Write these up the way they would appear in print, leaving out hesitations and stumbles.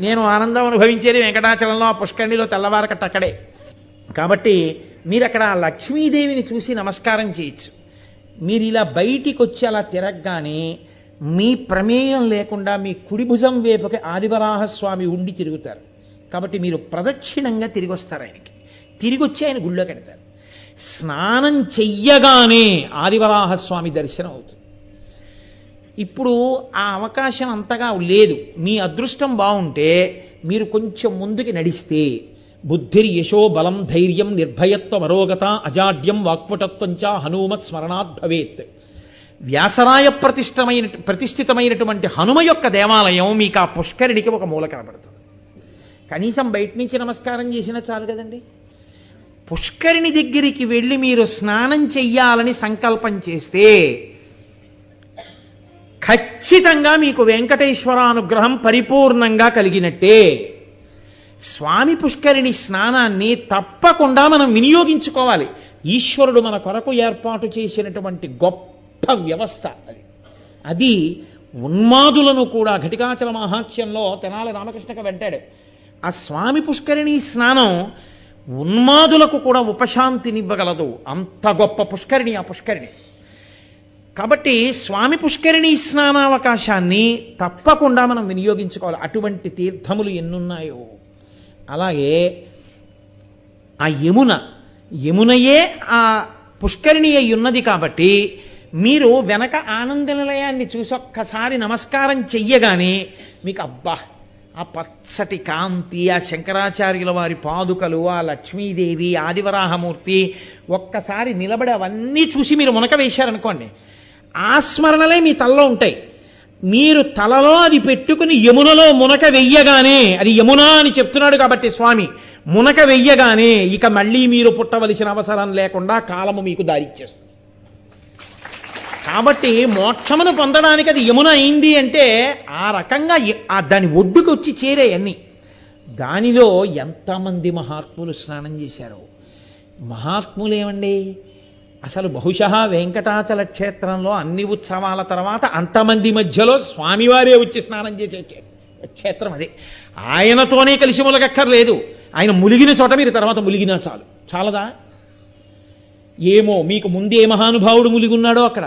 నేను ఆనందం అనుభవించేది వెంకటాచలంలో, ఆ పుష్కరిణిలో తెల్లవారకట్ట అక్కడే. కాబట్టి మీరు అక్కడ ఆ లక్ష్మీదేవిని చూసి నమస్కారం చేయొచ్చు. మీరు ఇలా బయటికి వచ్చి అలా తిరగగానే మీ ప్రమేయం లేకుండా మీ కుడి భుజం వైపుకి ఆదివరాహస్వామి ఉండి తిరుగుతారు. కాబట్టి మీరు ప్రదక్షిణంగా తిరిగి వస్తారు ఆయనకి. తిరిగి వచ్చి ఆయన గుళ్ళో కడతారు. స్నానం చెయ్యగానే ఆదివరాహస్వామి దర్శనం అవుతుంది. ఇప్పుడు ఆ అవకాశం అంతగా లేదు. మీ అదృష్టం బాగుంటే మీరు కొంచెం ముందుకి నడిస్తే బుద్ధిర్యశో బలం ధైర్యం నిర్భయత్వ మరోగత అజాడ్యం వాక్పటత్వం చ హనుమత్ స్మరణాత్ భవేత్. వ్యాసరాయ ప్రతిష్ఠితమైనటువంటి హనుమ యొక్క దేవాలయం మీకు ఆ పుష్కరిణికి ఒక మూల కనబడుతుంది. కనీసం బయట నుంచి నమస్కారం చేసినా చాలు కదండి. పుష్కరిణి దగ్గరికి వెళ్ళి మీరు స్నానం చెయ్యాలని సంకల్పం చేస్తే ఖచ్చితంగా మీకు వెంకటేశ్వరానుగ్రహం పరిపూర్ణంగా కలిగినట్టే. స్వామి పుష్కరిణి స్నానాన్ని తప్పకుండా మనం వినియోగించుకోవాలి. ఈశ్వరుడు మన కొరకు ఏర్పాటు చేసినటువంటి గొప్ప వ్యవస్థ అది. ఉన్మాదులను కూడా ఘటికాచల మహాత్మ్యంలో తెనాలి రామకృష్ణక వెంటాడు. ఆ స్వామి పుష్కరిణి స్నానం ఉన్మాదులకు కూడా ఉపశాంతినివ్వగలదు. అంత గొప్ప పుష్కరిణి ఆ పుష్కరిణి. కాబట్టి స్వామి పుష్కరిణి స్నానావకాశాన్ని తప్పకుండా మనం వినియోగించుకోవాలి. అటువంటి తీర్థములు ఎన్నున్నాయో. అలాగే ఆ యమునయే ఆ పుష్కరిణి అయి ఉన్నది. కాబట్టి మీరు వెనక ఆనంద నిలయాన్ని చూసి ఒక్కసారి నమస్కారం చెయ్యగానే మీకు అబ్బా ఆ పచ్చటి కాంతి, ఆ శంకరాచార్యుల వారి పాదుకలు, ఆ లక్ష్మీదేవి, ఆదివరాహమూర్తి ఒక్కసారి నిలబడి అవన్నీ చూసి మీరు మునక వేశారనుకోండి, ఆ స్మరణలే మీ తలలో ఉంటాయి. మీరు తలలో అది పెట్టుకుని యమునలో మునక వెయ్యగానే, అది యమున అని చెప్తున్నాడు కాబట్టి స్వామి, మునక వెయ్యగానే ఇక మళ్ళీ మీరు పుట్టవలసిన అవసరం లేకుండా కాలము మీకు దారిచ్చేస్తుంది. కాబట్టి మోక్షమును పొందడానికి అది యమున అయింది అంటే ఆ రకంగా దాని ఒడ్డుకు వచ్చి చేరే అన్ని. దానిలో ఎంతమంది మహాత్ములు స్నానం చేశారో. మహాత్ములేమండి అసలు బహుశా వెంకటాచల క్షేత్రంలో అన్ని ఉత్సవాల తర్వాత అంతమంది మధ్యలో స్వామివారే వచ్చి స్నానం చేసే క్షేత్రం అదే. ఆయనతోనే కలిసి ములగక్కర్లేదు. ఆయన ములిగిన చోట మీరు తర్వాత ములిగినా చాలు. చాలదా? ఏమో మీకు ముందే మహానుభావుడు ములిగున్నాడో అక్కడ.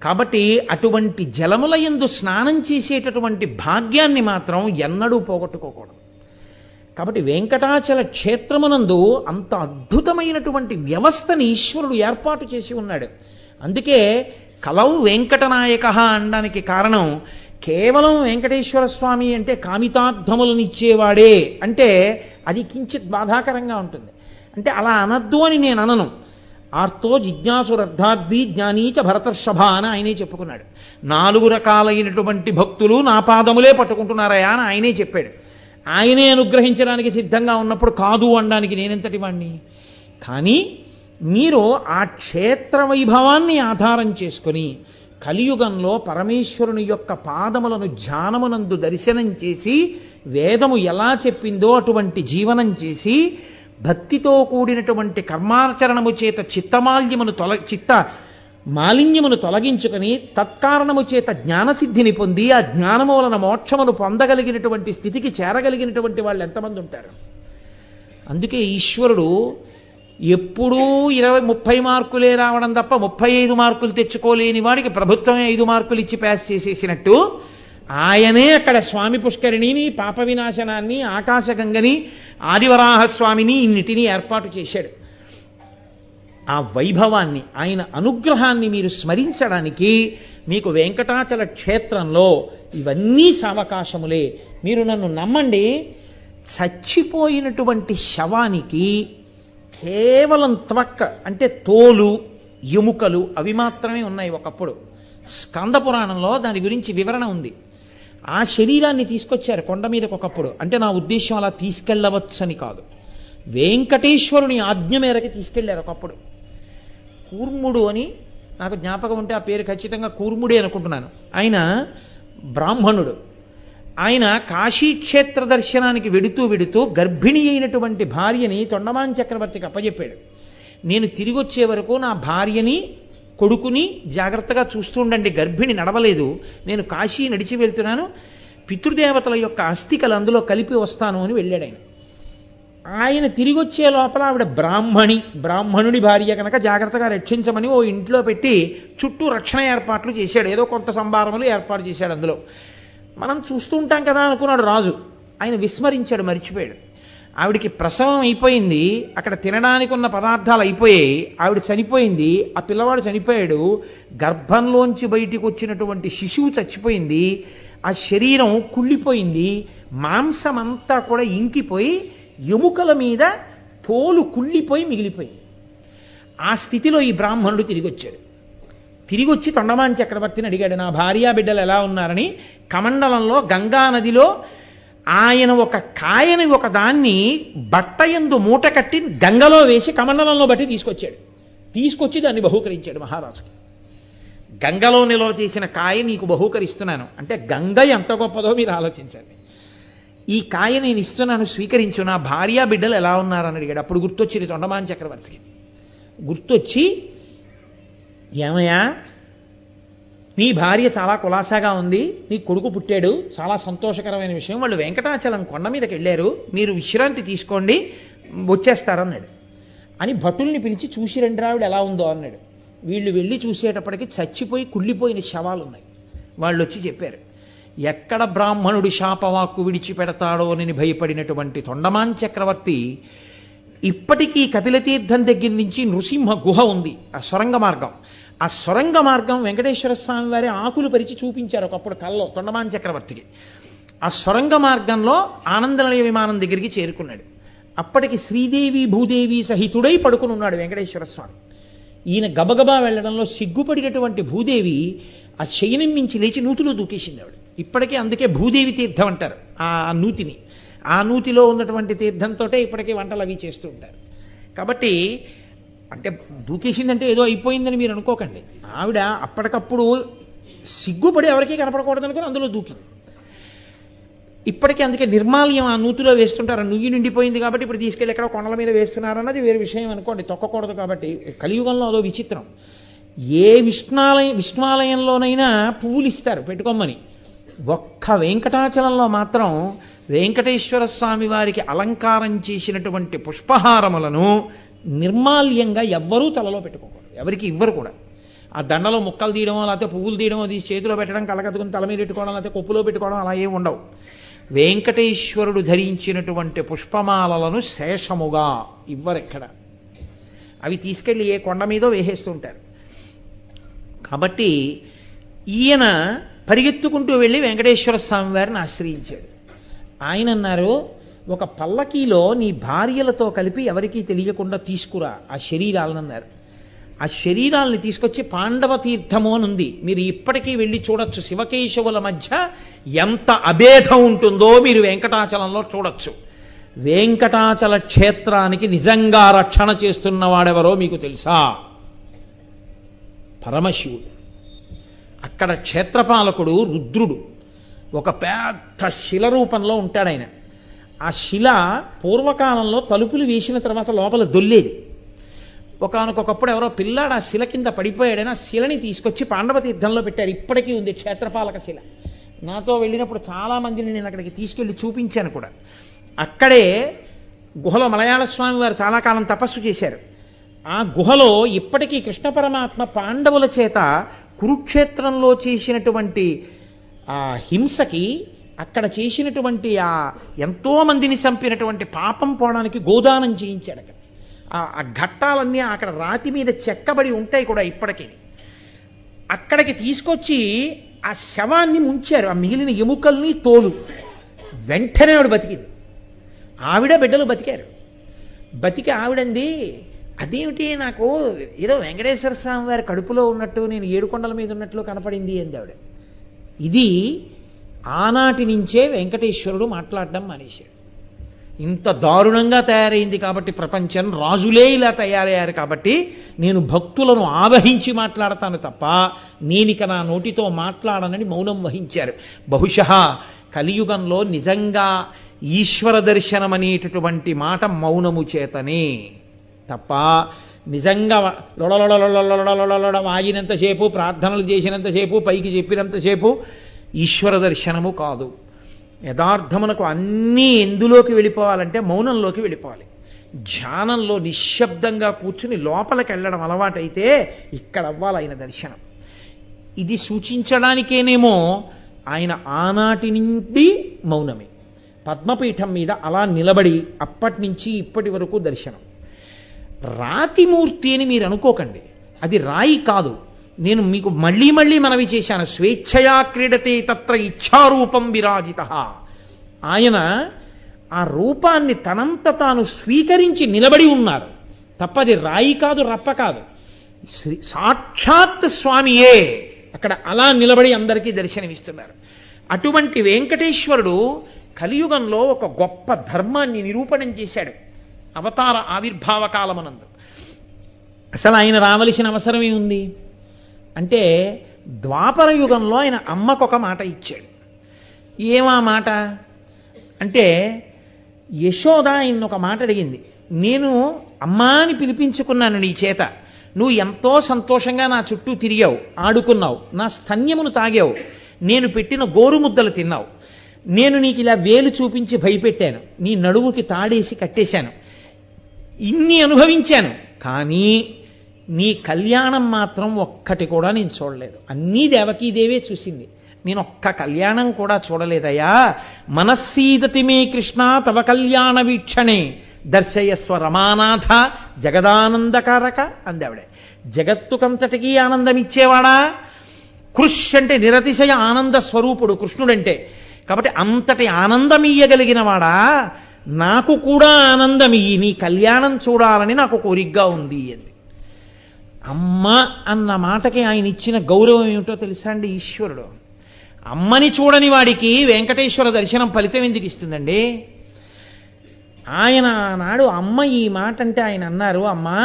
కాబట్టి అటువంటి జలముల యందు స్నానం చేసేటటువంటి భాగ్యాన్ని మాత్రం ఎన్నడూ పోగొట్టుకోకూడదు. కాబట్టి వెంకటాచల క్షేత్రమునందు అంత అద్భుతమైనటువంటి వ్యవస్థని ఈశ్వరుడు ఏర్పాటు చేసి ఉన్నాడు. అందుకే కలౌ వెంకటనాయక అనడానికి కారణం కేవలం వెంకటేశ్వర స్వామి అంటే కామితార్థములనిచ్చేవాడే అంటే అది కించిత్ బాధాకరంగా ఉంటుంది. అంటే అలా అనద్దు అని నేను అనను. ఆర్తో జిజ్ఞాసురర్థార్థి జ్ఞానీచ భరతర్షభ అని ఆయనే చెప్పుకున్నాడు. 4 రకాలైనటువంటి భక్తులు నా పాదములే పట్టుకుంటున్నారయా అని ఆయనే చెప్పాడు. ఆయనే అనుగ్రహించడానికి సిద్ధంగా ఉన్నప్పుడు కాదు అనడానికి నేనెంతటి వాణ్ణి? కానీ మీరు ఆ క్షేత్ర వైభవాన్ని ఆధారం చేసుకొని కలియుగంలో పరమేశ్వరుని యొక్క పాదములను ధ్యానమునందు దర్శనం చేసి వేదము ఎలా చెప్పిందో అటువంటి జీవనం చేసి భక్తితో కూడినటువంటి కర్మాచరణము చేత చిత్త మాలిన్యమును తొలగించుకొని తత్కారణము చేత జ్ఞానసిద్ధిని పొంది ఆ జ్ఞానము వలన మోక్షమును పొందగలిగినటువంటి స్థితికి చేరగలిగినటువంటి వాళ్ళు ఎంతమంది ఉంటారు? అందుకే ఈశ్వరుడు ఎప్పుడూ 20-30 మార్కులే రావడం తప్ప 35 మార్కులు తెచ్చుకోలేని వాడికి ప్రభుత్వమే 5 మార్కులు ఇచ్చి పాస్ చేసేసినట్టు ఆయనే అక్కడ స్వామి పుష్కరిణిని, పాప వినాశనాన్ని, ఆకాశగంగని, ఆదివరాహస్వామిని ఇన్నిటినీ ఏర్పాటు చేశాడు. ఆ వైభవాన్ని, ఆయన అనుగ్రహాన్ని మీరు స్మరించడానికి మీకు వెంకటాచల క్షేత్రంలో ఇవన్నీ సావకాశములే. మీరు నన్ను నమ్మండి, చచ్చిపోయినటువంటి శవానికి కేవలం త్వక్ అంటే తోలు, ఎముకలు అవి మాత్రమే ఉన్నాయి. ఒకప్పుడు స్కంద పురాణంలో దాని గురించి వివరణ ఉంది. ఆ శరీరాన్ని తీసుకొచ్చారు కొండ మీదకి ఒకప్పుడు. అంటే నా ఉద్దేశం అలా తీసుకెళ్ళవచ్చని కాదు, వెంకటేశ్వరుని ఆజ్ఞ మేరకి తీసుకెళ్లారు ఒకప్పుడు. కూర్ముడు అని నాకు జ్ఞాపకం ఉంటే ఆ పేరు ఖచ్చితంగా కూర్ముడే అనుకుంటున్నాను. ఆయన బ్రాహ్మణుడు. ఆయన కాశీక్షేత్ర దర్శనానికి వెడుతూ గర్భిణి అయినటువంటి భార్యని తొండమాన్ చక్రవర్తికి అప్పచెప్పాడు. నేను తిరిగి వచ్చే వరకు నా భార్యని కొడుకుని జాగ్రత్తగా చూస్తూ ఉండండి, గర్భిణి నడవలేదు, నేను కాశీ నడిచి వెళ్తున్నాను, పితృదేవతల యొక్క అస్థికలు అందులో కలిపి వస్తాను అని వెళ్ళాడు ఆయన. ఆయన తిరిగి వచ్చే లోపల ఆవిడ బ్రాహ్మణుడి భార్య కనుక జాగ్రత్తగా రక్షించమని ఓ ఇంట్లో పెట్టి చుట్టూ రక్షణ ఏర్పాట్లు చేశాడు. ఏదో కొంత సంభారములు ఏర్పాటు చేశాడు. అందులో మనం చూస్తూ ఉంటాం కదా అనుకున్నాడు రాజు. ఆయన విస్మరించాడు, మర్చిపోయాడు. ఆవిడికి ప్రసవం అయిపోయింది, అక్కడ తినడానికి ఉన్న పదార్థాలు అయిపోయాయి, ఆవిడ చనిపోయింది, ఆ పిల్లవాడు చనిపోయాడు, గర్భంలోంచి బయటికి వచ్చినటువంటి శిశువు చచ్చిపోయింది, ఆ శరీరం కుళ్ళిపోయింది, మాంసం అంతా కూడా ఇంకిపోయి ఎముకల మీద తోలు కుళ్ళిపోయి మిగిలిపోయింది. ఆ స్థితిలో ఈ బ్రాహ్మణుడు తిరిగి వచ్చాడు. తిరిగి వచ్చి తొండమాన్ చక్రవర్తిని అడిగాడు, నా భార్యా బిడ్డలు ఎలా ఉన్నారని. కమండలంలో గంగా నదిలో ఆయన ఒక కాయని ఒక దాన్ని బట్టయందు మూట కట్టి గంగలో వేసి కమండలంలో బట్టి తీసుకొచ్చి దాన్ని బహూకరించాడు మహారాజుకి. గంగలో నిల్వ చేసిన కాయ నీకు బహూకరిస్తున్నాను అంటే గంగ ఎంత గొప్పదో మీరు ఆలోచించండి. ఈ కాయ నేను ఇస్తున్నాను, స్వీకరించు, నా భార్యా బిడ్డలు ఎలా ఉన్నారని అడిగాడు. అప్పుడు గుర్తొచ్చింది తొండమాన్ చక్రవర్తికి. గుర్తొచ్చి, ఏమయ్యా నీ భార్య చాలా కులాసాగా ఉంది, నీ కొడుకు పుట్టాడు, చాలా సంతోషకరమైన విషయం, వాళ్ళు వెంకటాచలం కొండ మీదకి వెళ్ళారు, మీరు విశ్రాంతి తీసుకోండి, వచ్చేస్తారన్నాడు. అని భటుల్ని పిలిచి చూసి రండి ఆవిడ ఎలా ఉందో అన్నాడు. వీళ్ళు వెళ్ళి చూసేటప్పటికి చచ్చిపోయి కుళ్ళిపోయిన శవాలు ఉన్నాయి. వాళ్ళు వచ్చి చెప్పారు. ఎక్కడ బ్రాహ్మణుడి శాపవాక్కు విడిచిపెడతాడో అని భయపడినటువంటి తొండమాన్ చక్రవర్తి ఇప్పటికీ కపిలతీర్థం దగ్గర నుంచి నృసింహ గుహ ఉంది, ఆ సొరంగ మార్గం. ఆ సొరంగ మార్గం వెంకటేశ్వర స్వామి వారి ఆకులు పరిచి చూపించారు ఒకప్పుడు కల్లో తొండమాన్ చక్రవర్తికి. ఆ సొరంగ మార్గంలో ఆనందనిలయ విమానం దగ్గరికి చేరుకున్నాడు. అప్పటికి శ్రీదేవి భూదేవి సహితుడై పడుకుని ఉన్నాడు వెంకటేశ్వర స్వామి. ఈయన గబగబా వెళ్లడంలో సిగ్గుపడినటువంటి భూదేవి ఆ శయనం మించి లేచి నూతిలో దూకేసింది ఆవిడ. ఇప్పటికే అందుకే భూదేవి తీర్థం అంటారు ఆ నూతిని. ఆ నూతిలో ఉన్నటువంటి తీర్థంతో ఇప్పటికీ వంటలు అవి చేస్తూ ఉంటారు. కాబట్టి అంటే దూకేసిందంటే ఏదో అయిపోయిందని మీరు అనుకోకండి. ఆవిడ అప్పటికప్పుడు సిగ్గుపడి ఎవరికీ కనపడకూడదు అనుకుని అందులో దూకింది. ఇప్పటికీ అందుకే నిర్మాల్యం ఆ నూతిలో వేస్తుంటారు. నుయ్యి నిండిపోయింది కాబట్టి ఇప్పుడు తీసుకెళ్ళి ఎక్కడో కొండల మీద వేస్తున్నారన్నది వేరే విషయం అనుకోండి, తొక్కకూడదు. కాబట్టి కలియుగంలో అదో విచిత్రం. ఏ విష్ణాలయంలోనైనా పువ్వులు ఇస్తారు పెట్టుకోమని, ఒక్క వెంకటాచలంలో మాత్రం వెంకటేశ్వర స్వామి వారికి అలంకారం చేసినటువంటి పుష్పహారములను నిర్మాల్యంగా ఎవ్వరూ తలలో పెట్టుకోకూడదు, ఎవరికి ఇవ్వరు కూడా. ఆ దండలో ముక్కలు తీయడమో లేకపోతే పువ్వులు తీయడమో తీసి చేతిలో పెట్టడం, కళ్ళకత్తుకుని తల మీద పెట్టుకోవడం, లేకపోతే కొప్పులో పెట్టుకోవడం అలా ఏమి ఉండవు. వెంకటేశ్వరుడు ధరించినటువంటి పుష్పమాలలను శేషముగా ఇవ్వరెక్కడ, అవి తీసుకెళ్ళి ఏ కొండ మీదో వేసేస్తుంటారు. కాబట్టి ఈయన పరిగెత్తుకుంటూ వెళ్ళి వెంకటేశ్వర స్వామి వారిని ఆశ్రయించాడు. ఆయన అన్నారు, ఒక పల్లకీలో నీ భార్యలతో కలిపి ఎవరికీ తెలియకుండా తీసుకురా ఆ శరీరాలను అన్నారు. ఆ శరీరాలని తీసుకొచ్చి పాండవ తీర్థము అని ఉంది, మీరు ఇప్పటికీ వెళ్ళి చూడొచ్చు. శివకేశవుల మధ్య ఎంత అభేదం ఉంటుందో మీరు వెంకటాచలంలో చూడొచ్చు. వెంకటాచల క్షేత్రానికి నిజంగా రక్షణ చేస్తున్నవాడెవరో మీకు తెలుసా? పరమశివుడు. అక్కడ క్షేత్రపాలకుడు రుద్రుడు. ఒక పెద్ద శిల రూపంలో ఉంటాడు ఆయన. ఆ శిల పూర్వకాలంలో తలుపులు వేసిన తర్వాత లోపల దొల్లేది. ఒకనకొకప్పుడు ఎవరో పిల్లాడు ఆ శిల కింద పడిపోయాడని ఆ శిలని తీసుకొచ్చి పాండవ తీర్థంలో పెట్టారు. ఇప్పటికీ ఉంది క్షేత్రపాలక శిల. నాతో వెళ్ళినప్పుడు చాలామందిని నేను అక్కడికి తీసుకెళ్ళి చూపించాను కూడా. అక్కడే గుహలో మలయాళ స్వామి వారు చాలా కాలం తపస్సు చేశారు. ఆ గుహలో ఇప్పటికీ కృష్ణ పరమాత్మ పాండవుల చేత కురుక్షేత్రంలో చేసినటువంటి ఆ హింసకి, అక్కడ చేసినటువంటి ఆ ఎంతోమందిని చంపినటువంటి పాపం పోవడానికి గోదానం చేయించాడు. అక్కడ ఆ ఘట్టాలన్నీ అక్కడ రాతి మీద చెక్కబడి ఉంటాయి కూడా ఇప్పటికీ. అక్కడికి తీసుకొచ్చి ఆ శవాన్ని ముంచారు, ఆ మిగిలిన ఎముకల్ని తోలు. వెంటనే ఆవిడ బతికింది. ఆవిడ బిడ్డలు బతికారు. బతికి ఆవిడంది, అదేమిటి నాకు ఏదో వెంకటేశ్వర స్వామి వారి కడుపులో ఉన్నట్టు, నేను ఏడుకొండల మీద ఉన్నట్లు కనపడింది అంది ఆవిడ. ఇది ఆనాటి నుంచే వెంకటేశ్వరుడు మాట్లాడడం మానేశాడు. ఇంత దారుణంగా తయారైంది కాబట్టి ప్రపంచం, రాజులే ఇలా తయారయ్యారు కాబట్టి నేను భక్తులను ఆవహించి మాట్లాడతాను తప్ప నేనిక నా నోటితో మాట్లాడనని మౌనం వహించారు. బహుశः కలియుగంలో నిజంగా ఈశ్వర దర్శనం అనేటటువంటి మాట మౌనము చేతనే తప్ప నిజంగా లొడలొడలొడలొడలొడ వాగినంతసేపు, ప్రార్థనలు చేసినంతసేపు, పైకి చెప్పినంతసేపు ఈశ్వర దర్శనము కాదు. యథార్థమునకు అన్నీ ఎందులోకి వెళ్ళిపోవాలంటే మౌనంలోకి వెళ్ళిపోవాలి. ధ్యానంలో నిశ్శబ్దంగా కూర్చుని లోపలికి వెళ్ళడం అలవాటైతే ఇక్కడ అవ్వాలి ఆయన దర్శనం. ఇది సూచించడానికేనేమో ఆయన ఆనాటి నుండి మౌనమే, పద్మపీఠం మీద అలా నిలబడి అప్పటి నుంచి ఇప్పటి వరకు దర్శనం. రాతిమూర్తి అని మీరు అనుకోకండి, అది రాయి కాదు. నేను మీకు మళ్ళీ మళ్ళీ మనవి చేశాను, స్వేచ్ఛయా క్రీడతే తత్ర ఇచ్ఛారూపం విరాజిత. ఆయన ఆ రూపాన్ని తనంత తాను స్వీకరించి నిలబడి ఉన్నారు తప్పది రాయి కాదు, రప్ప కాదు, సాక్షాత్ స్వామియే అక్కడ అలా నిలబడి అందరికీ దర్శనమిస్తున్నారు. అటువంటి వెంకటేశ్వరుడు కలియుగంలో ఒక గొప్ప ధర్మాన్ని నిరూపణం చేశాడు అవతార ఆవిర్భావ కాలమునందు. అసలు ఆయన రావలసిన అవసరం ఏముంది అంటే, ద్వాపర యుగంలో ఆయన అమ్మకొక మాట ఇచ్చాడు. ఏమా మాట అంటే, యశోద ఆయన ఒక మాట అడిగింది, నేను అమ్మా అని పిలిపించుకున్నాను నీ చేత, నువ్వు ఎంతో సంతోషంగా నా చుట్టూ తిరిగావు, ఆడుకున్నావు, నా స్తన్యమును తాగావు, నేను పెట్టిన గోరుముద్దలు తిన్నావు, నేను నీకు ఇలా వేలు చూపించి భయపెట్టాను, నీ నడుముకి తాడేసి కట్టేశాను, ఇన్ని అనుభవించాను, కానీ నీ కళ్యాణం మాత్రం ఒక్కటి కూడా నేను చూడలేదు. అన్నీ దేవకీదేవే చూసింది, నేను ఒక్క కళ్యాణం కూడా చూడలేదయ్యా. మనస్సీదతి మే కృష్ణ తవ కళ్యాణ వీక్షణే దర్శయస్వ రమానాథ జగదానందకారక అందావిడే. జగత్తుకంతటికీ ఆనందం ఇచ్చేవాడా? కృష్ అంటే నిరతిశయ ఆనంద స్వరూపుడు కృష్ణుడంటే. కాబట్టి అంతటి ఆనందం ఇయ్యగలిగిన వాడా, నాకు కూడా ఆనందం ఇయ్యి, నీ కళ్యాణం చూడాలని నాకు కోరికగా ఉంది అంది. అమ్మ అన్న మాటకి ఆయన ఇచ్చిన గౌరవం ఏమిటో తెలుసా అండి? ఈశ్వరుడు అమ్మని చూడని వాడికి వెంకటేశ్వర దర్శనం ఫలితం ఎందుకు ఇస్తుందండి? ఆయన ఆనాడు అమ్మ ఈ మాట అంటే ఆయన అన్నారు, అమ్మా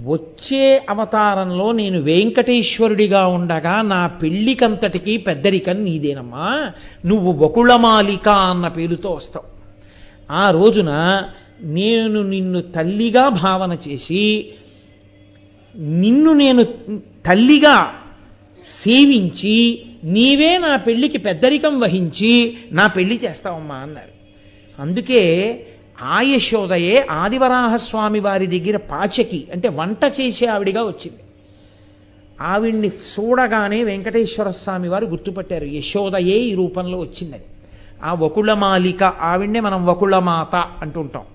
వచ్చే అవతారంలో నేను వెంకటేశ్వరుడిగా ఉండగా నా పెళ్లికంతటికి పెద్దరికం నీదేనమ్మా, నువ్వు బకుళమాలిక అన్న పేరుతో వస్తావు. ఆ రోజున నేను నిన్ను తల్లిగా భావన చేసి, నిన్ను నేను తల్లిగా సేవించి, నీవే నా పెళ్లికి పెద్దరికం వహించి నా పెళ్లి చేస్తావమ్మా అన్నారు. అందుకే ఆ యశోదయే ఆదివరాహస్వామి వారి దగ్గర పాచకి అంటే వంట చేసే ఆవిడిగా వచ్చింది. ఆవిడ్ని చూడగానే వెంకటేశ్వర స్వామి వారు గుర్తుపట్టారు, యశోదయే ఈ రూపంలో వచ్చిందని. ఆ వకుళమాలిక ఆవిడ్నే మనం వకుళమాత అంటుంటాం.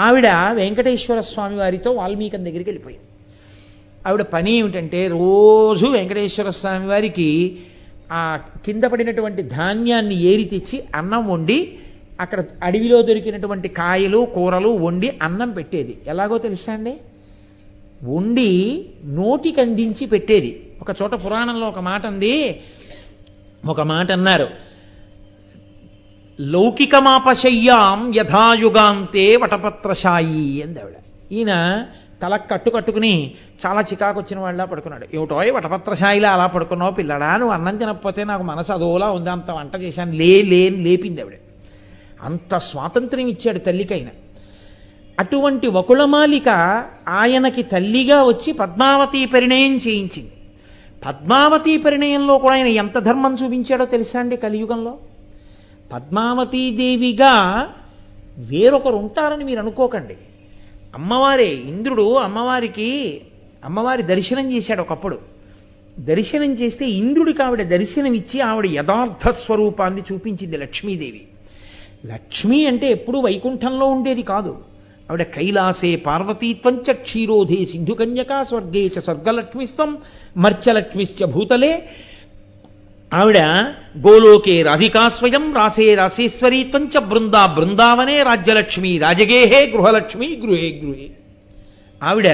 ఆవిడ వెంకటేశ్వర స్వామి వారితో వాల్మీకి దగ్గరికి వెళ్ళిపోయింది. ఆవిడ పని ఏమిటంటే, రోజు వెంకటేశ్వర స్వామి వారికి ఆ కింద పడినటువంటి ధాన్యాన్ని ఏరి తెచ్చి అన్నం వండి, అక్కడ అడవిలో దొరికినటువంటి కాయలు కూరలు వండి అన్నం పెట్టేది. ఎలాగో తెలుసా అండి? వండి నోటికి అందించి పెట్టేది. ఒక చోట పురాణంలో ఒక మాట ఉంది, ఒక మాట అన్నారు, లౌకికమాపశయ్యాం యథాయుగాంతే వటపత్రశాయి అంది ఆవిడ. ఈయన తల కట్టుకుని చాలా చికాకు వచ్చిన వాళ్ళ పడుకున్నాడు. ఏమిటో వటపత్రశాయిలా అలా పడుకున్నావు పిల్లడా, నువ్వు అన్నం తినకపోతే నాకు మనసు అదోలా ఉంది, అంత వంట చేశాను, లేపింది ఆవిడ. అంత స్వాతంత్ర్యం ఇచ్చాడు తల్లికైనా. అటువంటి వకుళమాలిక ఆయనకి తల్లిగా వచ్చి పద్మావతి పరిణయం చేయించింది. పద్మావతి పరిణయంలో కూడా ఆయన ఎంత ధర్మం చూపించాడో తెలుసా అండి? కలియుగంలో పద్మావతీదేవిగా వేరొకరు ఉంటారని మీరు అనుకోకండి. అమ్మవారే, ఇంద్రుడు అమ్మవారి దర్శనం చేశాడు ఒకప్పుడు. దర్శనం చేస్తే ఇంద్రుడికి ఆవిడ దర్శనమిచ్చి ఆవిడ యథార్థ స్వరూపాన్ని చూపించింది లక్ష్మీదేవి. లక్ష్మి అంటే ఎప్పుడూ వైకుంఠంలో ఉండేది కాదు. ఆవిడ కైలాసే పార్వతీత్వంచ క్షీరోధే సింధుకన్యకా స్వర్గే చ స్వర్గలక్ష్మిస్తం మర్చలక్ష్మిశ్చ భూతలే. ఆవిడ గోలోకే రాధికా స్వయం రాసే రాసేశ్వరీత్వంచ బృందావనే రాజ్యలక్ష్మి రాజగేహే గృహలక్ష్మి గృహే గృహే. ఆవిడ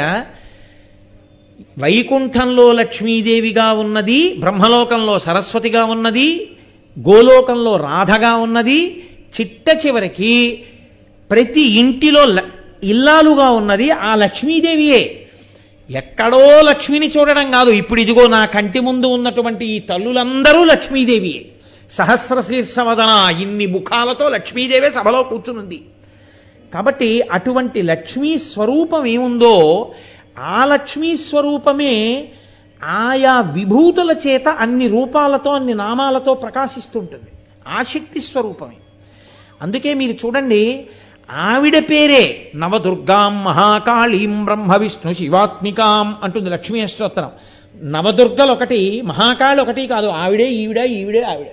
వైకుంఠంలో లక్ష్మీదేవిగా ఉన్నది, బ్రహ్మలోకంలో సరస్వతిగా ఉన్నది, గోలోకంలో రాధగా ఉన్నది, చిట్ట చివరికి ప్రతి ఇంటిలో ఇల్లాలుగా ఉన్నది ఆ లక్ష్మీదేవియే. ఎక్కడో లక్ష్మిని చూడడం కాదు, ఇప్పుడు ఇదిగో నా కంటి ముందు ఉన్నటువంటి ఈ తల్లులందరూ లక్ష్మీదేవియే. సహస్రశీర్షవదన, ఇన్ని ముఖాలతో లక్ష్మీదేవే సభలో కూర్చునుంది. కాబట్టి అటువంటి లక్ష్మీ స్వరూపం ఏముందో ఆ లక్ష్మీ స్వరూపమే ఆయా విభూతుల చేత అన్ని రూపాలతో అన్ని నామాలతో ప్రకాశిస్తుంటుంది. ఆ శక్తి స్వరూపమే. అందుకే మీరు చూడండి, ఆవిడ పేరే నవదుర్గాం మహాకాళీం బ్రహ్మ విష్ణు శివాత్మికాం అంటుంది లక్ష్మీ అష్టోత్తరం. నవదుర్గలు ఒకటి, మహాకాళి ఒకటి కాదు, ఆవిడే ఈవిడ, ఈవిడే ఆవిడ,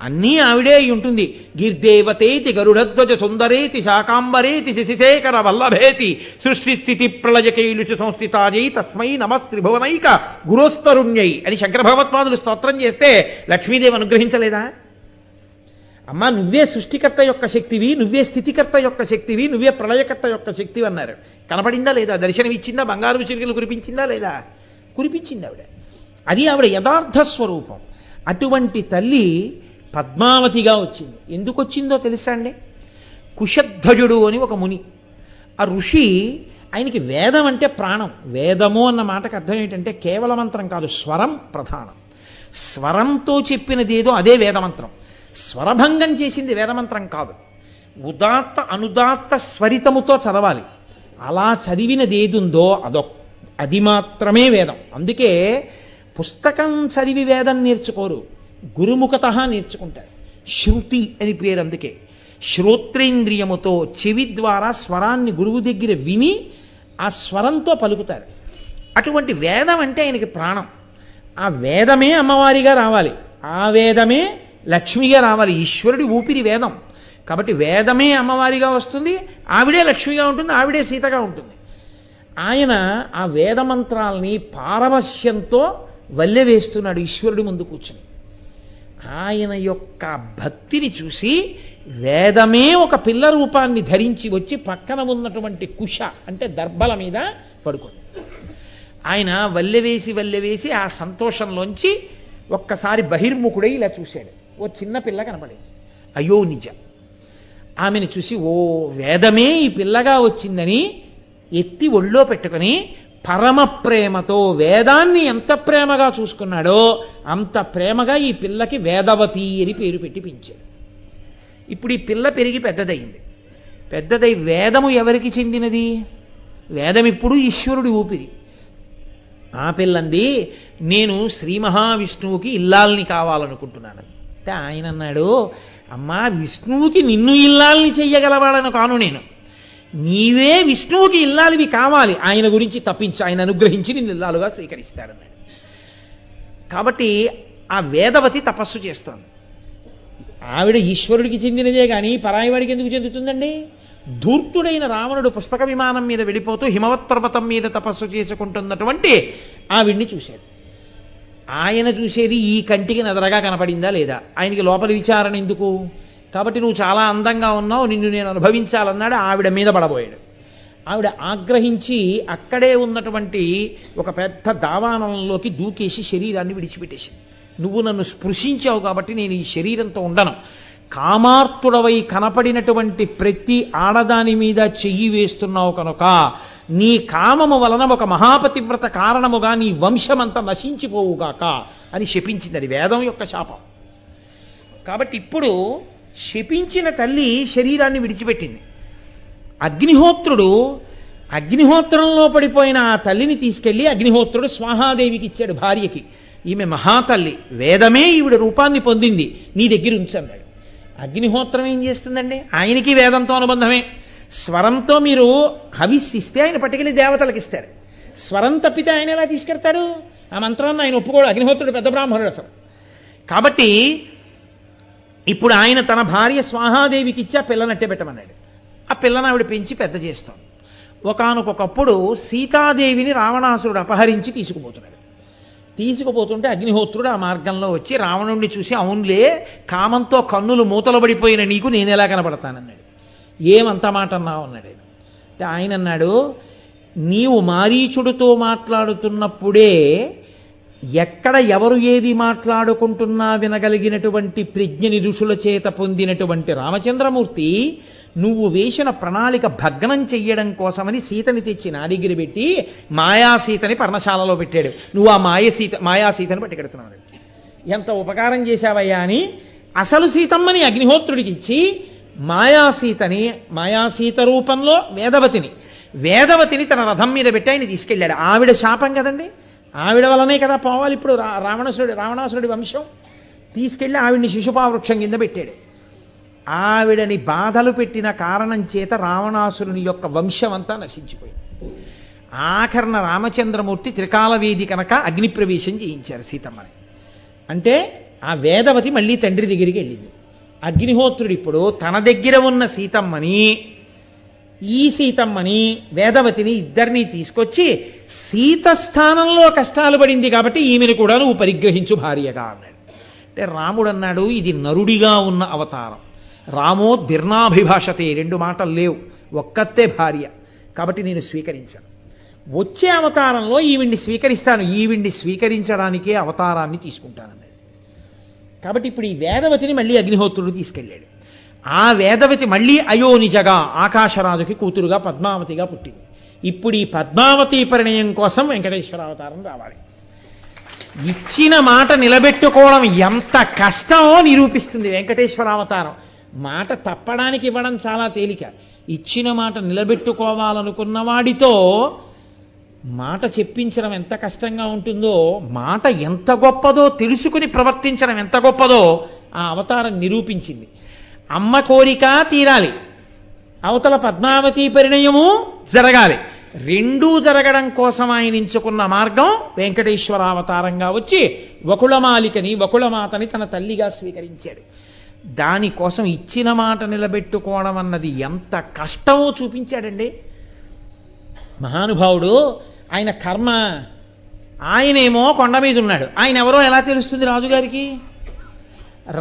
అన్నీ ఆవిడే అయి ఉంటుంది. గిర్దేవతేతి గరుడధ్వజ సుందరేతి శాకాంబరేతి శశిశేఖర వల్లభేతి సృష్టి స్థితి ప్రళయకైలుషు సంస్థితాజై తస్మై నమస్త్రిభువనైక గురోస్తరుణ్యై అని శంకర భగవత్పాదులు స్తోత్రం చేస్తే లక్ష్మీదేవి అనుగ్రహించలేదా? అమ్మా, నువ్వే సృష్టికర్త యొక్క శక్తివి, నువ్వే స్థితికర్త యొక్క శక్తివి, నువ్వే ప్రళయకర్త యొక్క శక్తివి అన్నారు. కనపడిందా లేదా? దర్శనమిచ్చిందా? బంగారు చిరుకలు కురిపించిందా లేదా? కురిపించింది ఆవిడ. అది ఆవిడ యథార్థ స్వరూపం. అటువంటి తల్లి పద్మావతిగా వచ్చింది. ఎందుకు వచ్చిందో తెలుసా అండి? కుశధ్వజుడు అని ఒక ముని, ఆ ఋషి, ఆయనకి వేదం అంటే ప్రాణం. వేదము అన్న మాటకు అర్థం ఏంటంటే కేవల మంత్రం కాదు, స్వరం ప్రధానం. స్వరంతో చెప్పినదేదో అదే వేదమంత్రం. స్వరభంగం చేసింది వేదమంత్రం కాదు. ఉదాత్త అనుదాత్త స్వరితముతో చదవాలి. అలా చదివినది ఏదుందో అది మాత్రమే వేదం. అందుకే పుస్తకం చదివి వేదం నేర్చుకోరు, గురుముఖత నేర్చుకుంటారు. శృతి అని పేరు. అందుకే శ్రోత్రేంద్రియముతో చెవి ద్వారా స్వరాన్ని గురువు దగ్గర విని ఆ స్వరంతో పలుకుతారు. అటువంటి వేదం అంటే ఆయనకి ప్రాణం. ఆ వేదమే అమ్మవారిగా రావాలి, ఆ వేదమే లక్ష్మిగా రావాలి. ఈశ్వరుడి ఊపిరి వేదం కాబట్టి వేదమే అమ్మవారిగా వస్తుంది, ఆవిడే లక్ష్మిగా ఉంటుంది, ఆవిడే సీతగా ఉంటుంది. ఆయన ఆ వేదమంత్రాల్ని పారవశ్యంతో వల్లెవేస్తున్నాడు ఈశ్వరుడి ముందు కూర్చుని. ఆయన యొక్క భక్తిని చూసి వేదమే ఒక పిల్ల రూపాన్ని ధరించి వచ్చి పక్కన ఉన్నటువంటి కుశ అంటే దర్భల మీద పడుకుంది. ఆయన వల్లెవేసి ఆ సంతోషంలోంచి ఒక్కసారి బహిర్ముఖుడై ఇలా చూశాడు. ఓ చిన్న పిల్ల కనపడింది. అయ్యో నిజ. ఆమెను చూసి ఓ వేదమే ఈ పిల్లగా వచ్చిందని ఎత్తి ఒళ్ళో పెట్టుకుని పరమ ప్రేమతో వేదాన్ని ఎంత ప్రేమగా చూసుకున్నాడో అంత ప్రేమగా ఈ పిల్లకి వేదవతి అని పేరు పెట్టి పెంచాడు. ఇప్పుడు ఈ పిల్ల పెరిగి పెద్దదై వేదము ఎవరికి చెందినది? వేదం ఇప్పుడు ఈశ్వరుడి ఊపిరి. ఆ పిల్లంది, నేను శ్రీ మహావిష్ణువుకి ఇల్లాల్ని కావాలనుకుంటున్నాను అంటే ఆయన అన్నాడు, అమ్మా, విష్ణువుకి నిన్ను ఇల్లాల్ని చెయ్యగలవాడను కాను నేను, నీవే విష్ణువుకి ఇల్లాలివి కావాలి, ఆయన గురించి తప్పించి ఆయన అనుగ్రహించి నిన్ను ఇల్లాలుగా స్వీకరిస్తాడన్నాడు. కాబట్టి ఆ వేదవతి తపస్సు చేస్తోంది. ఆవిడ ఈశ్వరుడికి చెందినదే కానీ పరాయివాడికి ఎందుకు చెందుతుందండి? ధూర్తుడైన రావణుడు పుష్పక విమానం మీద వెళ్ళిపోతూ హిమవత్ పర్వతం మీద తపస్సు చేసుకుంటున్నటువంటి ఆవిడ్ని చూశాడు. ఆయన చూసేది ఈ కంటికి నదరగా కనపడిందా లేదా? ఆయనకి లోపల విచారణ ఎందుకు? కాబట్టి నువ్వు చాలా అందంగా ఉన్నావు, నిన్ను నేను అనుభవించాలన్నాడు. ఆవిడ మీద పడబోయాడు. ఆవిడ ఆగ్రహించి అక్కడే ఉన్నటువంటి ఒక పెద్ద దావానంలోకి దూకేసి శరీరాన్ని విడిచిపెట్టేసింది. నువ్వు నన్ను స్పృశించావు కాబట్టి నేను ఈ శరీరంతో ఉండను. కామార్తుడవై కనపడినటువంటి ప్రతి ఆడదాని మీద చెయ్యి వేస్తున్నావు కనుక నీ కామము వలన ఒక మహాపతివ్రత కారణముగా నీ వంశమంతా నశించిపోవుగాక అని శపించింది. అది వేదం యొక్క శాపం. కాబట్టి ఇప్పుడు శపించిన తల్లి శరీరాన్ని విడిచిపెట్టింది. అగ్నిహోత్రంలో పడిపోయిన ఆ తల్లిని తీసుకెళ్లి అగ్నిహోత్రుడు స్వాహాదేవికి ఇచ్చాడు, భార్యకి. ఈమె మహాతల్లి, వేదమే ఈవిడ రూపాన్ని పొందింది, నీ దగ్గర ఉంచన్నాడు. అగ్నిహోత్రం ఏం చేస్తుందండి? ఆయనకి వేదంతో అనుబంధమే. స్వరంతో మీరు హవిస్సిస్తే ఆయన పట్టుకెళ్ళి దేవతలకు ఇస్తాడు. స్వరం తప్పితే ఆయన ఎలా తీసుకెడతాడు? ఆ మంత్రాన్ని ఆయన ఒప్పుకోడు. అగ్నిహోత్రుడు పెద్ద బ్రాహ్మణుడు అసలు. కాబట్టి ఇప్పుడు ఆయన తన భార్య స్వాహాదేవికి ఇచ్చి ఆ పిల్లనట్టే పెట్టమన్నాడు. ఆ పిల్లని ఆవిడ పెంచి పెద్ద చేస్తాం. ఒకానొకప్పుడు సీతాదేవిని రావణాసురుడు అపహరించి తీసుకుపోతుంటే అగ్నిహోత్రుడు ఆ మార్గంలో వచ్చి రావణుడిని చూసి, అవునులే, కామంతో కన్నులు మూతలు పడిపోయిన నీకు నేను ఎలా కనపడతానన్నాడు. ఏమంత మాట అన్నావు అన్నాడు. ఆయన అన్నాడు, నీవు మారీచుడితో మాట్లాడుతున్నప్పుడే ఎక్కడ ఎవరు ఏది మాట్లాడుకుంటున్నా వినగలిగినటువంటి ప్రజ్ఞని ఋషుల చేత పొందినటువంటి రామచంద్రమూర్తి నువ్వు వేసిన ప్రణాళిక భగ్నం చెయ్యడం కోసమని సీతని తెచ్చి నా దగ్గర పెట్టి మాయాసీతని పర్ణశాలలో పెట్టాడు. నువ్వు ఆ మాయాసీతని పట్టుకెడుతున్నావు. ఎంత ఉపకారం చేశావయ్యా అని అసలు సీతమ్మని అగ్నిహోత్రుడికి ఇచ్చి మాయాసీత రూపంలో వేదవతిని తన రథం మీద పెట్టి ఆయన తీసుకెళ్ళాడు. ఆవిడ శాపం కదండి, ఆవిడ వల్లనే కదా పోవాలి ఇప్పుడు రావణాసురుడి వంశం. తీసుకెళ్ళి ఆవిడ్ని శిశుపావృక్షం కింద పెట్టాడు. ఆవిడని బాధలు పెట్టిన కారణం చేత రావణాసురుని యొక్క వంశం అంతా నశించిపోయింది. ఆఖరణ రామచంద్రమూర్తి త్రికాలవేది కనుక అగ్నిప్రవేశం చేయించారు సీతమ్మని. అంటే ఆ వేదవతి మళ్ళీ తండ్రి దగ్గరికి వెళ్ళింది. అగ్నిహోత్రుడు ఇప్పుడు తన దగ్గర ఉన్న సీతమ్మని, ఈ సీతమ్మని, వేదవతిని ఇద్దరినీ తీసుకొచ్చి సీత స్థానంలో కష్టాలు పడింది కాబట్టి ఈమెను కూడా నువ్వు పరిగ్రహించు భార్యగా అన్నాడు. అంటే రాముడు అన్నాడు, ఇది నరుడిగా ఉన్న అవతారం. రామో దిర్నాభిభాషతే, రెండు మాటలు లేవు, ఒక్కతే భార్య, కాబట్టి నేను స్వీకరించాను. వచ్చే అవతారంలో ఈవిడ్ని స్వీకరిస్తాను, ఈవిడ్ని స్వీకరించడానికే అవతారాన్ని తీసుకుంటానన్నాడు. కాబట్టి ఇప్పుడు ఈ వేదవతిని మళ్ళీ అగ్నిహోత్రుడు తీసుకెళ్ళాడు. ఆ వేదవతి మళ్ళీ అయోనిజగా ఆకాశరాజుకి కూతురుగా పద్మావతిగా పుట్టింది. ఇప్పుడు ఈ పద్మావతి పరిణయం కోసం వెంకటేశ్వర అవతారం రావాలి. ఇచ్చిన మాట నిలబెట్టుకోవడం ఎంత కష్టమో నిరూపిస్తుంది వెంకటేశ్వర అవతారం. మాట తప్పడానికి ఇవ్వడం చాలా తేలిక, ఇచ్చిన మాట నిలబెట్టుకోవాలనుకున్న వాడితో మాట చెప్పించడం ఎంత కష్టంగా ఉంటుందో, మాట ఎంత గొప్పదో తెలుసుకుని ప్రవర్తించడం ఎంత గొప్పదో ఆ అవతారం నిరూపించింది. అమ్మ కోరిక తీరాలి, అవతల పద్మావతి పరిణయము జరగాలి. రెండూ జరగడం కోసం ఆయన ఎంచుకున్న మార్గం వెంకటేశ్వర అవతారంగా వచ్చి వకుళమాలికని, వకుళమాతని తన తల్లిగా స్వీకరించాడు. దానికోసం ఇచ్చిన మాట నిలబెట్టుకోవడం అన్నది ఎంత కష్టమో చూపించాడండి మహానుభావుడు. ఆయన కర్మ, ఆయనేమో కొండ మీద ఉన్నాడు. ఆయన ఎవరో ఎలా తెలుస్తుంది రాజుగారికి?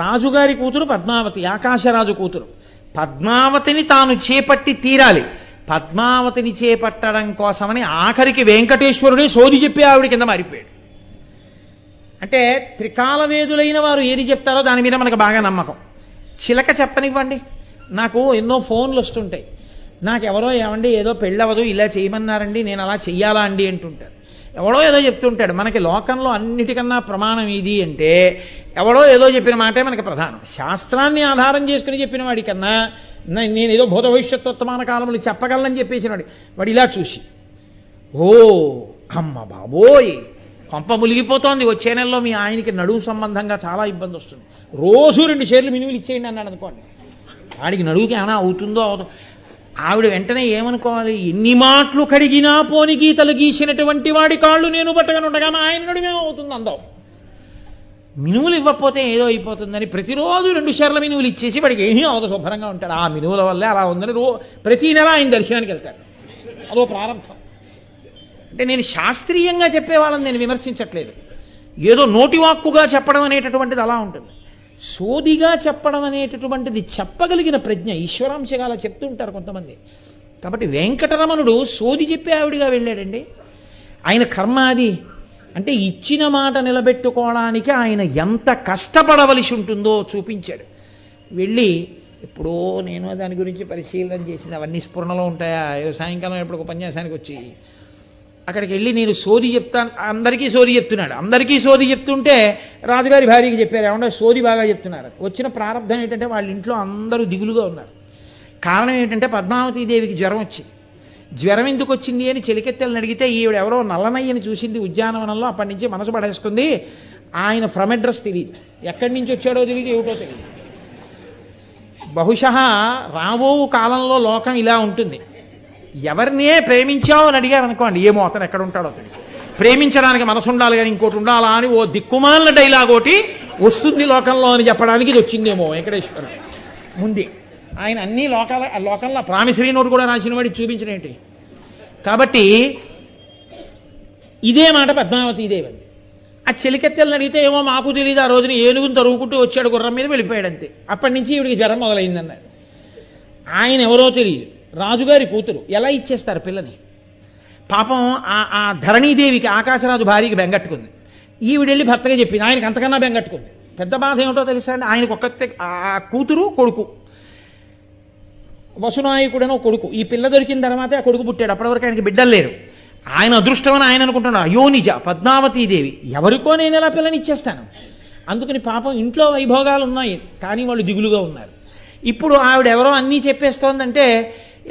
రాజుగారి కూతురు పద్మావతి, ఆకాశరాజు కూతురు. పద్మావతిని తాను చేపట్టి తీరాలి. పద్మావతిని చేపట్టడం కోసమని ఆఖరికి వెంకటేశ్వరుడే సోది చెప్పి ఆవిడ కింద మారిపోయాడు. అంటే త్రికాలవేదులైన వారు ఏది చెప్తారో దాని మీద మనకు బాగా నమ్మకం. చిలక చెప్పనివ్వండి, నాకు ఎన్నో ఫోన్లు వస్తుంటాయి, నాకెవరో ఏమండి ఏదో పెళ్ళవదు ఇలా చేయమన్నారండి, నేను అలా చెయ్యాలా అండి అంటుంటారు. ఎవడో ఏదో చెప్తుంటాడు. మనకి లోకంలో అన్నిటికన్నా ప్రమాణం ఇది అంటే ఎవడో ఏదో చెప్పిన మాటే మనకి ప్రధానం. శాస్త్రాన్ని ఆధారం చేసుకుని చెప్పిన వాడికన్నా నేను ఏదో భూత భవిష్యత్ వర్తమాన కాలములు చెప్పగలనని చెప్పేసిన వాడు ఇలా చూసి, ఓ అమ్మ బాబోయ్ పంప ములిగిపోతోంది, వచ్చే నెలలో మీ ఆయనకి నడువు సంబంధంగా చాలా ఇబ్బంది వస్తుంది, రోజు 2 షేర్లు మినువులు ఇచ్చేయండి అన్నాడు అనుకోండి. వాడికి నడువుకి ఏమైనా అవుతుందో అవుతుందో. ఆవిడ వెంటనే ఏమనుకోవాలి, ఎన్ని మాటలు కడిగినా పోని గీతలు గీసినటువంటి వాడి కాళ్ళు నేను పట్టగనుండగా ఆయన నడుమేమవుతుంది అందం. మినువులు ఇవ్వకపోతే ఏదో అయిపోతుందని ప్రతిరోజు 2 షేర్ల మినువులు ఇచ్చేసి వాడికి ఏమీ అవదు, శుభ్రంగా ఉంటాడు. ఆ మినువుల వల్లే అలా ఉందని ప్రతి నెల ఆయన దర్శనానికి వెళ్తాడు. అదో ప్రారంభం. అంటే నేను శాస్త్రీయంగా చెప్పేవాళ్ళని నేను విమర్శించట్లేదు, ఏదో నోటివాక్కుగా చెప్పడం అనేటటువంటిది అలా ఉంటుంది. సోదిగా చెప్పడం అనేటటువంటిది చెప్పగలిగిన ప్రజ్ఞ ఈశ్వరాంశగా అలా చెప్తుంటారు కొంతమంది. కాబట్టి వెంకటరమణుడు సోది చెప్పే ఆవిడిగా వెళ్ళాడండి. ఆయన కర్మ అది. అంటే ఇచ్చిన మాట నిలబెట్టుకోవడానికి ఆయన ఎంత కష్టపడవలసి ఉంటుందో చూపించాడు. వెళ్ళి ఎప్పుడో నేను దాని గురించి పరిశీలన చేసింది, అవన్నీ స్ఫురణలో ఉంటాయా, సాయంకాలం ఎప్పుడు ఉపన్యాసానికి వచ్చి అక్కడికి వెళ్ళి నేను సోది చెప్తాను, అందరికీ సోది చెప్తున్నాడు. అందరికీ సోది చెప్తుంటే రాజుగారి భార్యకి చెప్పారు, ఏమన్నా సోది బాగా చెప్తున్నారు. వచ్చిన ప్రారంభం ఏంటంటే వాళ్ళ ఇంట్లో అందరూ దిగులుగా ఉన్నారు. కారణం ఏంటంటే పద్మావతీదేవికి జ్వరం వచ్చింది. జ్వరం ఎందుకు వచ్చింది అని చెలికెత్తెలను అడిగితే ఈవిడ ఎవరో నల్లనయ్యని చూసింది ఉద్యానవనంలో, అప్పటి నుంచి మనసు పడేసుకుంది. ఆయన ఫ్రమ్ అడ్రస్ తెలియదు, ఎక్కడి నుంచి వచ్చాడో తెలియదు, ఏమిటో తెలియదు. బహుశः రాబో కాలంలో లోకం ఇలా ఉంటుంది. ఎవరినే ప్రేమించావు అని అడిగారు అనుకోండి, ఏమో అతను ఎక్కడ ఉంటాడో తెలియదు. ప్రేమించడానికి మనసు ఉండాలి కానీ ఇంకోటి ఉండాలా అని ఓ దిక్కుమాలిన డైలాగ్ ఒకటి వస్తుంది లోకంలో అని చెప్పడానికి ఇది వచ్చిందేమో వెంకటేశ్వర ముందే. ఆయన అన్ని లోకంలో ప్రామిసరీ నోటు కూడా రాసిన వాడి చూపించిన ఏంటి. కాబట్టి ఇదే మాట పద్మావతీదేవి అంది. ఆ చెలికెత్తెలను అడిగితే ఏమో మాకు తెలియదు, ఆ రోజున ఏనుగును తరుగుకుంటూ వచ్చాడు, గుర్రం మీద వెళ్ళిపోయాడు అంతే. అప్పటి నుంచి ఈవిడికి జ్వరం మొదలైందన్నారు. ఆయన ఎవరో తెలియదు, రాజుగారి కూతురు, ఎలా ఇచ్చేస్తారు పిల్లని? పాపం ఆ ధరణీదేవికి ఆకాశరాజు భార్యకి బెంగట్టుకుంది. ఈవిడెళ్ళి భర్తగా చెప్పింది, ఆయనకి అంతకన్నా బెంగట్టుకుంది. పెద్ద బాధ ఏమిటో తెలుసా అండి, ఆయనకు ఒక్కతే ఆ కూతురు కొడుకు, వసునాయకుడనో కొడుకు. ఈ పిల్ల దొరికిన తర్వాతే ఆ కొడుకు పుట్టాడు, అప్పటివరకు ఆయనకి బిడ్డలు లేరు. ఆయన అదృష్టం అని ఆయన అనుకుంటున్నాడు. అయ్యో నిజ పద్మావతీదేవి ఎవరికో నేను ఎలా పిల్లని ఇచ్చేస్తాను. అందుకని పాపం ఇంట్లో వైభోగాలు ఉన్నాయి కానీ వాళ్ళు దిగులుగా ఉన్నారు. ఇప్పుడు ఆవిడ ఎవరో అన్నీ చెప్పేస్తోందంటే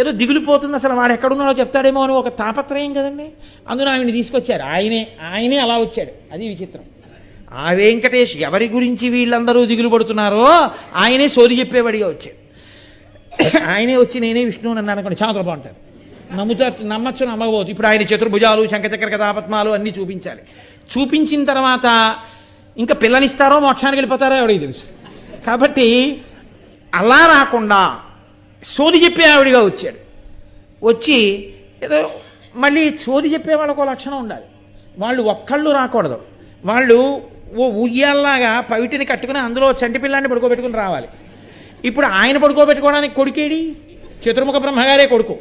ఏదో దిగులుపోతుంది, అసలు వాడు ఎక్కడున్నాడో చెప్తాడేమో అని ఒక తాపత్రయం కదండి. అందులో ఆవిడని తీసుకొచ్చారు. ఆయనే అలా వచ్చాడు, అది విచిత్రం. ఆ వెంకటేష్ ఎవరి గురించి వీళ్ళందరూ దిగులు పడుతున్నారో ఆయనే సోది చెప్పేవాడిగా వచ్చాడు. ఆయనే వచ్చి నేనే విష్ణువు నన్ను అనుకోండి చాలా బాగుంటారు. నమ్మచ్చు నమ్మకపోదు. ఇప్పుడు ఆయన చతుర్భుజాలు శంఖచక్ర కథాపద్మాలు అన్నీ చూపించాలి. చూపించిన తర్వాత ఇంకా పిల్లనిస్తారో మోక్షానికి వెళ్ళిపోతారో ఎవడికి తెలుసు. కాబట్టి అలా రాకుండా సోది చెప్పే ఆవిడిగా వచ్చాడు. వచ్చి ఏదో మళ్ళీ సోది చెప్పే వాళ్ళకు లక్షణం ఉండాలి. వాళ్ళు ఒక్కళ్ళు రాకూడదు. వాళ్ళు ఓ ఉయ్యాల్లాగా పవిటిని కట్టుకుని అందులో చంటి పిల్లాన్ని పడుకోబెట్టుకుని రావాలి. ఇప్పుడు ఆయన పడుకోబెట్టుకోవడానికి కొడుకేడి? చతుర్ముఖ బ్రహ్మగారే కొడుకు.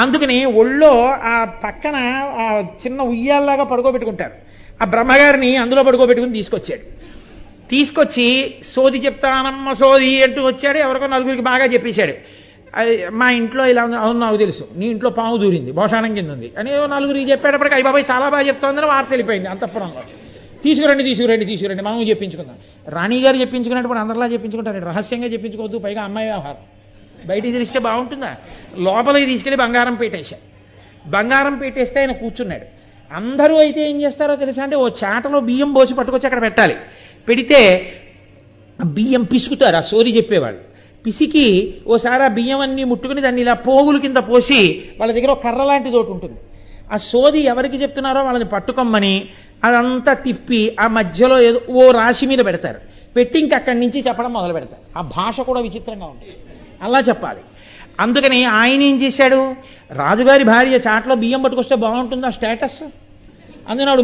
అందుకని ఒళ్ళో ఆ పక్కన ఆ చిన్న ఉయ్యాల్లాగా పడుకోబెట్టుకుంటారు. ఆ బ్రహ్మగారిని అందులో పడుకోబెట్టుకుని తీసుకొచ్చి సోది చెప్తానమ్మ సోది అంటూ వచ్చాడు. ఎవరికో నలుగురికి బాగా చెప్పేశాడు. మా ఇంట్లో ఇలా ఉంది, అవును నాకు తెలుసు, నీ ఇంట్లో పాము దూరింది, భోషాణం కింద ఉంది అని నలుగురికి చెప్పేటప్పటికి అయ్యి బాబాయ్ చాలా బాగా చెప్తోందని వార్త వెళ్ళిపోయింది అంతఃపురంలో. తీసుకురండి మనం చెప్పించుకుందాం. రాణిగారు చెప్పించుకున్నప్పుడు అందరిలా చెప్పించుకుంటారు. రహస్యంగా చెప్పించుకోవద్దు, పైగా అమ్మాయి వ్యవహారం. బయటికి తెలిస్తే బాగుంటుందా? లోపలికి తీసుకెళ్ళి బంగారం పెట్టేశాడు. బంగారం పెట్టేస్తే ఆయన కూర్చున్నాడు. అందరూ అయితే ఏం చేస్తారో తెలుసా అంటే ఓ చాటలో బియ్యం పోసి పట్టుకొచ్చి అక్కడ పెట్టాలి. పెడితే బియ్యం పిసుకుతారు ఆ సోది చెప్పేవాళ్ళు. పిసికి ఓసారి ఆ బియ్యం అన్నీ ముట్టుకుని దాన్ని ఇలా పోగుల కింద పోసి వాళ్ళ దగ్గర ఒక కర్ర లాంటిది ఒకటి ఉంటుంది. ఆ సోది ఎవరికి చెప్తున్నారో వాళ్ళని పట్టుకోమని అదంతా తిప్పి ఆ మధ్యలో ఏదో ఓ రాశి మీద పెడతారు. పెట్టి ఇంకక్కడి నుంచి చెప్పడం మొదలు పెడతారు. ఆ భాష కూడా విచిత్రంగా ఉంటుంది. అలా చెప్పాలి. అందుకని ఆయన ఏం చేశాడు? రాజుగారి భార్య చాట్లో బియ్యం పట్టుకొస్తే బాగుంటుందా స్టేటస్? అందుకని ఆవిడ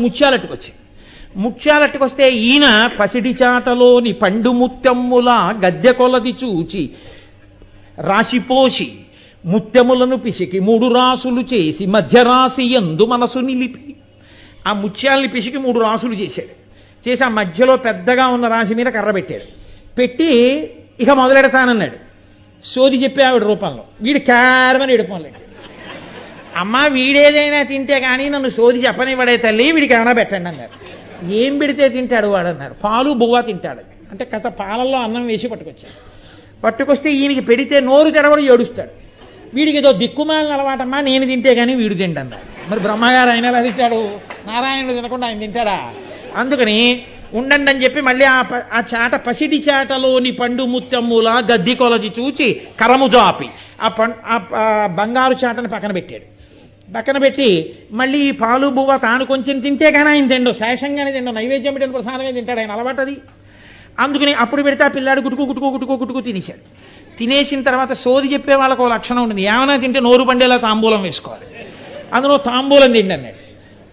ముత్యాలట్టుకొస్తే ఈయన పసిడి చాటలోని పండు ముత్యమ్ముల గద్దె కొలది చూచి రాశిపోసి ముత్యములను పిసికి 3 రాసులు చేసి మధ్యరాశి యందు మనసు నిలిపి ఆ ముత్యాలని పిసికి 3 రాసులు చేశాడు. చేసి ఆ మధ్యలో పెద్దగా ఉన్న రాశి మీద కర్ర పెట్టాడు. పెట్టి ఇక మొదలెడతానన్నాడు. సోది చెప్పే ఆవిడ రూపంలో. వీడు కారమని ఎడుకోలేదు. అమ్మ వీడేదైనా తింటే కానీ నన్ను సోది చెప్పనివ్వడే తల్లి, వీడికి ఏమైనా పెట్టండి అన్నారు. ఏం పెడితే తింటాడు వాడు అన్నారు. పాలు బువ్వ తింటాడు అంటే కథ పాలల్లో అన్నం వేసి పట్టుకొస్తే ఈయనకి పెడితే నోరు తెరవడు, ఏడుస్తాడు. వీడికి ఏదో దిక్కుమాలిన అలవాటమ్మా, నేను తింటే కానీ వీడు తింటన్నారు. మరి బ్రహ్మగారు ఆయన ఎలా తింటాడు? నారాయణుడు తినకుండా ఆయన తింటాడా? అందుకని ఉండండి అని చెప్పి మళ్ళీ ఆ చాట పసిడి చాటలోని పండు ముత్యమ్ముల గద్ది కొలచి చూచి కరము జాపి ఆ బంగారు చాటని పక్కన పెట్టి మళ్ళీ పాలు బువ్వ తాను కొంచెం తింటే కానీ ఆయన తిండు, శేషంగానే తిండు, నైవేద్యం పెట్టిన ప్రసాదంగా తింటాడు ఆయన, అలవాటు అది. అందుకని అప్పుడు పెడితే ఆ పిల్లాడు గుటుకు తినేశాడు. తినేసిన తర్వాత సోది చెప్పే వాళ్ళకు ఒక లక్షణం ఉంటుంది. ఏమైనా తింటే నోరు పండేలా తాంబూలం వేసుకోవాలి. అందులో తాంబూలం తిండి అన్నాడు.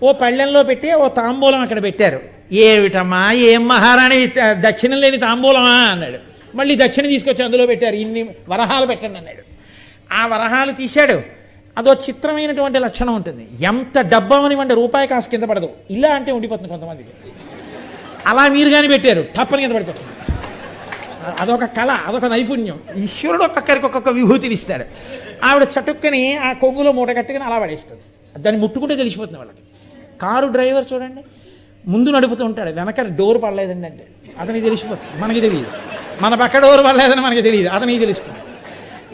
ఓ పళ్ళెంలో పెట్టి ఓ తాంబూలం అక్కడ పెట్టారు. ఏమిటమ్మా ఏం మహారాణి దక్షిణం లేని తాంబూలమా అన్నాడు. మళ్ళీ దక్షిణ తీసుకొచ్చి అందులో పెట్టారు. ఇన్ని వరహాలు పెట్టండి అన్నాడు. ఆ వరహాలు తీశాడు. అదో చిత్రమైనటువంటి లక్షణం ఉంటుంది. ఎంత డబ్బమనివ్వండి రూపాయి కాసు కింద పడదు. ఇలా అంటే ఉండిపోతుంది కొంతమందికి. అలా మీరు కానీ పెట్టారు, టప్పని కింద పడిపోతుంది. అదొక కళ, అదొక నైపుణ్యం. ఈశ్వరుడు ఒక్కొక్కరికి ఒక్కొక్క విభూతిని ఇస్తాడు. ఆవిడ చటుక్కని ఆ కొంగులో మూట కట్టుకుని అలా పడేస్తుంది. దాన్ని ముట్టుకుంటే తెలిసిపోతుంది వాళ్ళకి. కారు డ్రైవర్ చూడండి, ముందు నడుపుతూ ఉంటాడు, వెనక డోర్ పడలేదండి అంటే అతనికి తెలిసిపోతుంది, మనకి తెలియదు. మన పక్క డోర్ పడలేదని మనకి తెలియదు, అతనికి తెలుస్తుంది.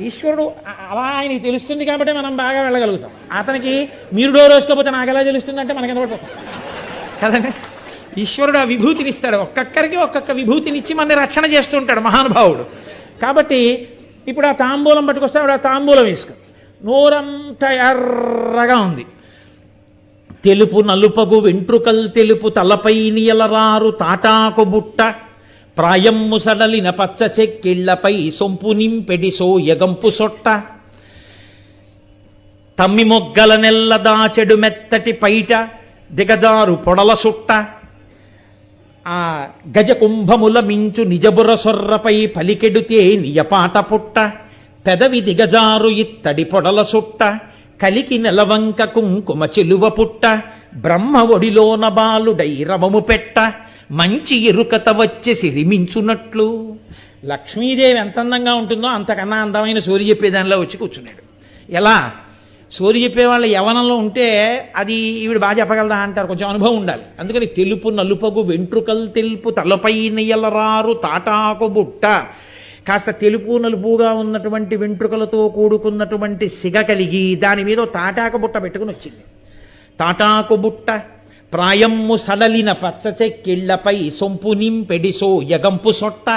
ఈశ్వరుడు అలా ఆయనకి తెలుస్తుంది కాబట్టి మనం బాగా వెళ్ళగలుగుతాం. అతనికి మీరు డోర్ వేసుకోకపోతే నాకు ఎలా తెలుస్తుంది అంటే మనకి ఎంత పడిపోతాం కదండి. ఈశ్వరుడు ఆ విభూతిని ఇస్తాడు. ఒక్కొక్కరికి ఒక్కొక్క విభూతినిచ్చి మన రక్షణ చేస్తూ ఉంటాడు మహానుభావుడు. కాబట్టి ఇప్పుడు ఆ తాంబూలం పట్టుకొస్తే ఆవిడ ఆ తాంబూలం వేసుకుంది. నోరంతా ఎర్రగా ఉంది. తెలుపు నలుపగు వెంట్రుకల్ తెలుపు తలపై నియలరారు తాటాకు బుట్ట ప్రాయమ్ము సడలిన పచ్చ చెక్కిళ్లపై సొంపు నింపెడి సోయగంపు సొట్ట తమ్మి మొగ్గల నెల్ల దాచెడు మెత్తటి పైట దిగజారు పొడల సుట్ట ఆ గజ కుంభముల మించు నిజబుర సొర్రపై పలికెడుతే నియపాట పుట్ట పెదవి దిగజారు ఇత్తడి పొడల సుట్ట కలికి నెలవంక కుంకుమ చెలువ పుట్ట బ్రహ్మ ఒడిలోన బాలుడై రవము పెట్ట మంచి ఎరుకత వచ్చి సిరిమించున్నట్లు. లక్ష్మీదేవి ఎంత అందంగా ఉంటుందో అంతకన్నా అందమైన సూర్య చెప్పేదానిలో వచ్చి కూర్చున్నాడు. ఎలా? సోది చెప్పేవాళ్ళ యవనంలో ఉంటే అది ఈవిడ బాగా చెప్పగలదా అంటారు, కొంచెం అనుభవం ఉండాలి. అందుకని తెలుపు నలుపగు వెంట్రుకలు తెలుపు తలపై నెయ్యలరారు తాటాకు బుట్ట, కాస్త తెలుపు నలుపుగా ఉన్నటువంటి వెంట్రుకలతో కూడుకున్నటువంటి సిగ కలిగి దాని మీద తాటాకు బుట్ట పెట్టుకుని వచ్చింది. తాటాకు బుట్ట ప్రాయమ్ము సడలిన పచ్చ చెక్కిళ్లపై సొంపు నింపెడి సోయగంపు సొట్ట.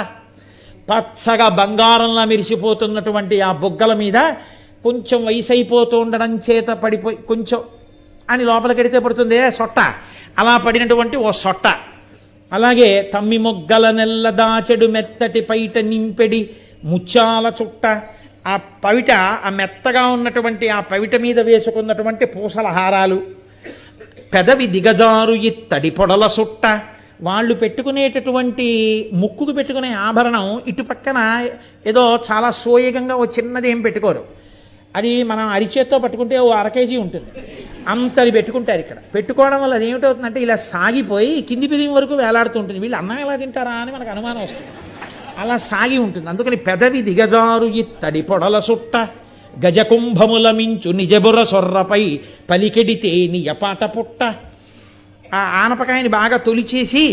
పచ్చగా బంగారంలా మెరిసిపోతున్నటువంటి ఆ బొగ్గల మీద కొంచెం వయసు అయిపోతూ ఉండడం చేత పడిపోయి కొంచెం అని లోపలికెడితే పడుతుంది సొట్ట, అలా పడినటువంటి ఓ సొట్ట. అలాగే తమ్మి మొగ్గల నెల్ల దాచెడు మెత్తటి పైట నింపెడి ముత్యాల చుట్ట. ఆ పవిట, ఆ మెత్తగా ఉన్నటువంటి ఆ పవిట మీద వేసుకున్నటువంటి పూసల హారాలు. పెదవి దిగజారు ఇత్తడి పొడల సుట్ట. వాళ్ళు పెట్టుకునేటటువంటి ముక్కుకు పెట్టుకునే ఆభరణం ఇటు పక్కన ఏదో చాలా సోయగంగా ఓ చిన్నది ఏం పెట్టుకోరు, అది మనం అరిచేత్తో పట్టుకుంటే ఓ 1/2 kg ఉంటుంది, అంతది పెట్టుకుంటారు. ఇక్కడ పెట్టుకోవడం వల్ల అది ఏమిటవుతుందంటే ఇలా సాగిపోయి కింది పిదిం వరకు వేలాడుతూ ఉంటుంది. వీళ్ళు అన్నం ఎలా తింటారా అని మనకు అనుమానం వస్తుంది, అలా సాగి ఉంటుంది. అందుకని పెదవి దిగజారు ఇత్తడి పొడల సుట్ట. గజకుంభముల మించు నిజబుర సొర్రపై పలికెడితే నియపాట పుట్ట. ఆ ఆనపకాయని బాగా తొలిచేసి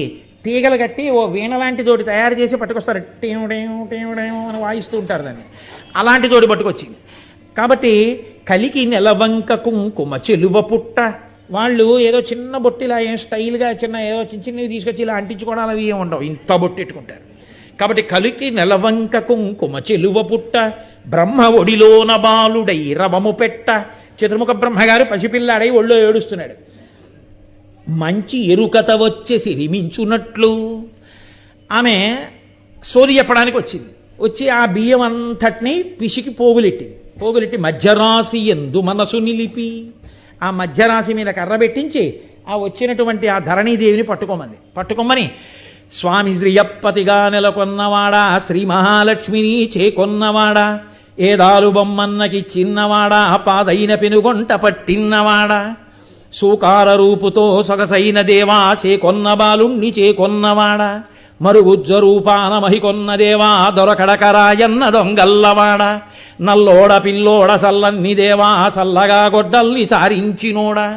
తీగలు కట్టి ఓ వీణ లాంటి తోటి తయారు చేసి పట్టుకొస్తారు, టేవుడేమో టేవుడేమో అని వాయిస్తూ ఉంటారు దాన్ని. అలాంటి తోటి పట్టుకొచ్చింది. కాబట్టి కలికి నెలవంక కుంకుమ చెలువ పుట్ట. వాళ్ళు ఏదో చిన్న బొట్టిలా ఏం స్టైల్గా చిన్న ఏదో చిన్న చిన్నవి తీసుకొచ్చి ఇలా అంటించుకోవడాలు అవి ఏమి ఉండవు, ఇంత బొట్టెట్టుకుంటారు. కాబట్టి కలికి నెలవంక కుంకుమ చెలువ పుట్ట. బ్రహ్మ ఒడిలోన బాలుడై రవము పెట్ట. చతుర్ముఖ బ్రహ్మగారు పసిపిల్లాడై ఒళ్ళో ఏడుస్తున్నాడు. మంచి ఎరుకత వచ్చే సిరిమించున్నట్లు ఆమె సోది చెప్పడానికి వచ్చింది. వచ్చి ఆ బియ్యం అంతటినీ పిసికి పోగులెట్టి మధ్యరాశి ఎందు మనసు నిలిపి, ఆ మధ్యరాశి మీద కర్ర పెట్టించి ఆ వచ్చినటువంటి ఆ ధరణీదేవిని పట్టుకోమని స్వామి శ్రీయప్పతిగా నెలకొన్నవాడా, శ్రీ మహాలక్ష్మిని చేకొన్నవాడా, ఏదాలు బొమ్మన్నకి చిన్నవాడా, పాదైన పెనుగొంట పట్టిన్నవాడా, సూకార రూపుతో సొగసైన దేవా చేకొన్న బాలుణ్ణి చేకొన్నవాడా, మరుగుజ్జ రూపాన మహికొన్న దేవా దొరకడకరాయన్న దొంగల్లవాడ, నల్లోడ పిల్లోడ సల్లన్ని దేవా సల్లగా గొడ్డల్ని సారించినోడా,